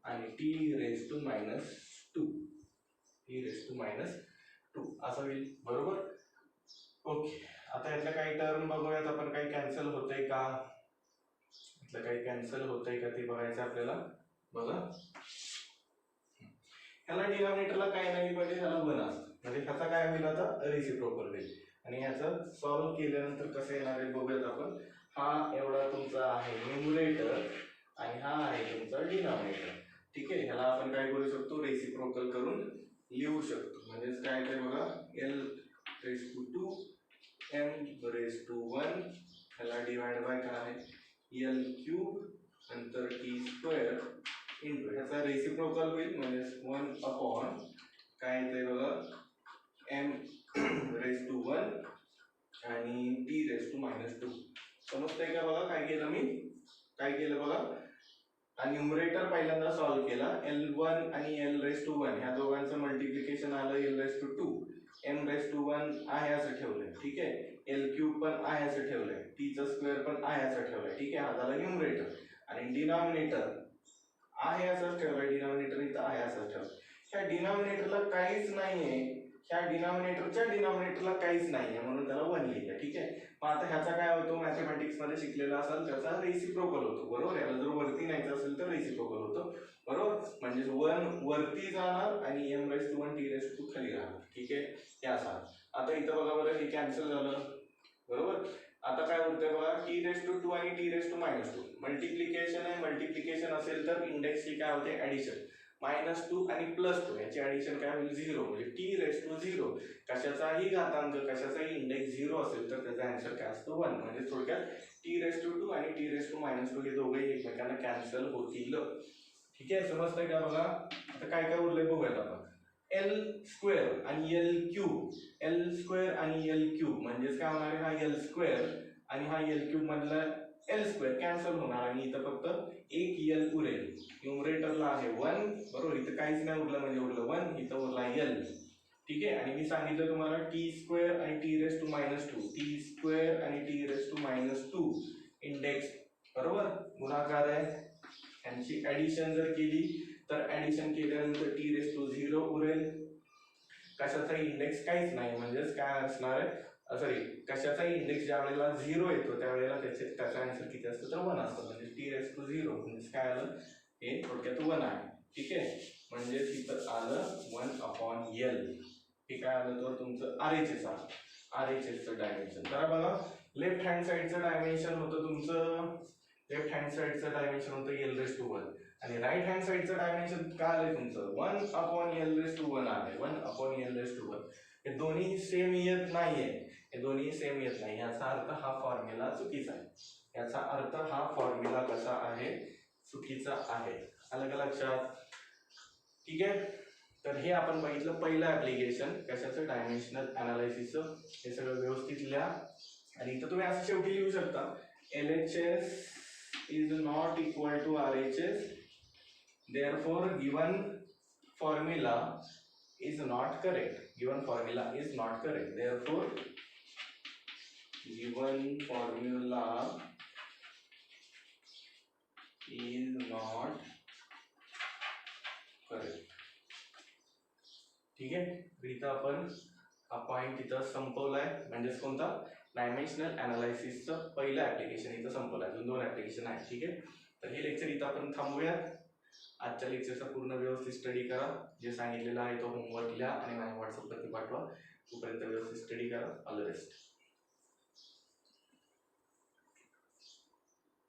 आणि T raise to minus 2, T raise to minus 2 असं होईल बरोबर. ओके, आता यातल्या काही टर्म बघूयात आपण, काही कॅन्सल होतंय का, इथलं काही कॅन्सल होतंय का ते बघायचं आपल्याला. बघा ह्याला डिनॉमिनेटरला काय नाही पाहिजे, ह्याला 1 असतं, म्हणजे ह्याचा काय होईल आता रेसिप्रोकल होईल. आणि ह्याचं सॉल्व्ह केल्यानंतर कसं येणार आहे बघूयात आपण. हा एवढा तुमचा आहे न्यूमरेटर आणि हा आहे तुमचा डिनॉमिनेटर. ठीक आहे, ह्याला आपण काय करू शकतो, रेसिप्रोकल करून लिहू शकतो. म्हणजेच काय ते बघा, L raise to 2 M raise to 1 ह्याला डिवाइड बाय काय आहे एल क्यूब नंतर टी स्क्वेअर इंटू ह्याचा रेसिप्रोकल होईल म्हणजे 1 अपॉन काय येते बघा एम रेस टू 1 आणि टी रेस टू मायनस 2. समजतंय का बघा काय केलं मी, काय केलं बघा. न्यूमरेटर पहिल्यांदा सॉल्व्ह केला, L1 आणि L रेस टू 1 ह्या दोघांचं मल्टिप्लिकेशन आलं L raise to 2, M raise to 1 आहे असं ठेवलंय. ठीक आहे, L क्यूब पण आहे असं ठेवलंय, T चा स्क्वेअर पण आहे असं ठेवलंय. ठीक आहे, हा झाला न्यूमरेटर. आणि डिनॉमिनेटर आहे असंच ठेवलंय, डिनॉमिनेटर इथं आहे असंच ठेवलंय. ह्या डिनॉमिनेटरला काहीच नाहीये, ह्या डिनॉमिनेटरला काहीच नाहीये म्हणून त्याला 1 लिहिलं. ठीक आहे, मग आता ह्याचा काय होतो, मॅथमॅटिक्स मध्ये शिकलेला असाल त्याचा रेसिप्रोकल होतो बरोबर. याला जर वरती न्यायचं असेल तर रेसिप्रोकल होतो बरोबर. म्हणजे 1 वरती जाणार आणि M raise to 1 T raise to खाली राहणार. ठीक आहे, हे असं. आता इथं बघा बरं, हे कॅन्सल झालं बरोबर. आता काय उरतंय बघा, टी रेस टू 2 आणि T raise to minus 2 multiplication आहे. मल्टिप्लिकेशन असेल तर इंडेक्सची काय होते ऍडिशन, -2 आणि +2 याची ऍडिशन काय होईल 0, म्हणजे टी रेस टू 0. कशाचाही घातांक कशाचाही इंडेक्स 0 असेल तर त्याचा आन्सर काय असतो 1. म्हणजे थोडक्यात टी रेस टू 2 आणि टी रेस टू मायनस 2 हे दोघेही एकमेकांना कॅन्सल होतील. ठीक आहे, समजतंय का बघा. आता काय काय उरलंय बघूयात आपण. एल स्क्वेअर आणि एल क्यूब, एल स्क्वेअर आणि एल क्यूब म्हणजेच काय होणार आहे, हा एल स्क्वेअर आणि हा एल क्यूब मधला एल स्क्वेअर कॅन्सल होणार आणि इथं फक्त एक एल उरेल. न्यूमरेटरला आहे 1 बरोबर, इथं काहीच नाही उरलं म्हणजे उरलं 1, इथं उरला एल. ठीक आहे, आणि मी सांगितलं तुम्हाला टी स्क्वेअर आणि T raise to minus 2, T square आणि T raise to minus 2 index बरोबर गुणाकार आहे. यांची ऍडिशन जर केली तर ऍडिशन केल्यानंतर टी रेस टू 0 उरेल. कशाचा इंडेक्स काहीच नाही म्हणजेच काय असणार आहे, सॉरी कशाचा इंडेक्स ज्या वेळेला 0 येतो त्यावेळेला त्याचा आन्सर किती असतं तर 1 असतं. म्हणजे टी रेस टू 0 म्हणजे काय आलं, हे थोडक्यात 1 आहे. ठीक आहे, म्हणजे तिथं आलं 1 अपॉन एल. हे काय आलं तर तुमचं RHS आलं, RHS डायमेन्शन. तर बघा लेफ्ट हँड साइडचं डायमेन्शन होतं तुमचं, लेफ्ट हँड साइडचं डायमेन्शन होतं एल रेस टू 1 आणि राईट हँड साइडचं डायमेन्शन काय आलंय तुमचं 1 अपॉन एल रेस टू 1 आलंय, 1 अपॉन एल रेस टू 1. हे दोन्ही सेम येत नाहीये, हे दोन्ही सेम येत नाही. याचा अर्थ हा फॉर्म्युला चुकीचा आहे, याचा अर्थ हा फॉर्म्युला कसा आहे चुकीचा आहे. आलं का लक्षात. ठीक आहे, तर हे आपण बघितलं पहिलं ऍप्लिकेशन कशाचं, डायमेन्शनल अनालिसिसचं. हे सगळं व्यवस्थित लिहा आणि इथं तुम्ही असं शेवटी लिहू शकता LHS is not equal to RHS, therefore given formula is not correct, given formula is not correct, therefore given formula is not correct. ठीक आहे, इथं आपण हा पॉइंट इथं संपवलाय. म्हणजेच कोणता, डायमेन्शनल अनालायसिसचं पहिलं ऍप्लिकेशन इथं संपवलं. अजून 2 ऍप्लिकेशन आहेत. ठीक आहे, तर हे लेक्चर इथं आपण थांबूयात. आजच्या लेक्चरचा पूर्ण व्यवस्थित स्टडी करा, जे सांगितलेलं आहे तो होमवर्क लिहा आणि माझ्या व्हॉट्सअपवरती पाठवा. तोपर्यंत व्यवस्थित स्टडी करा. All the best.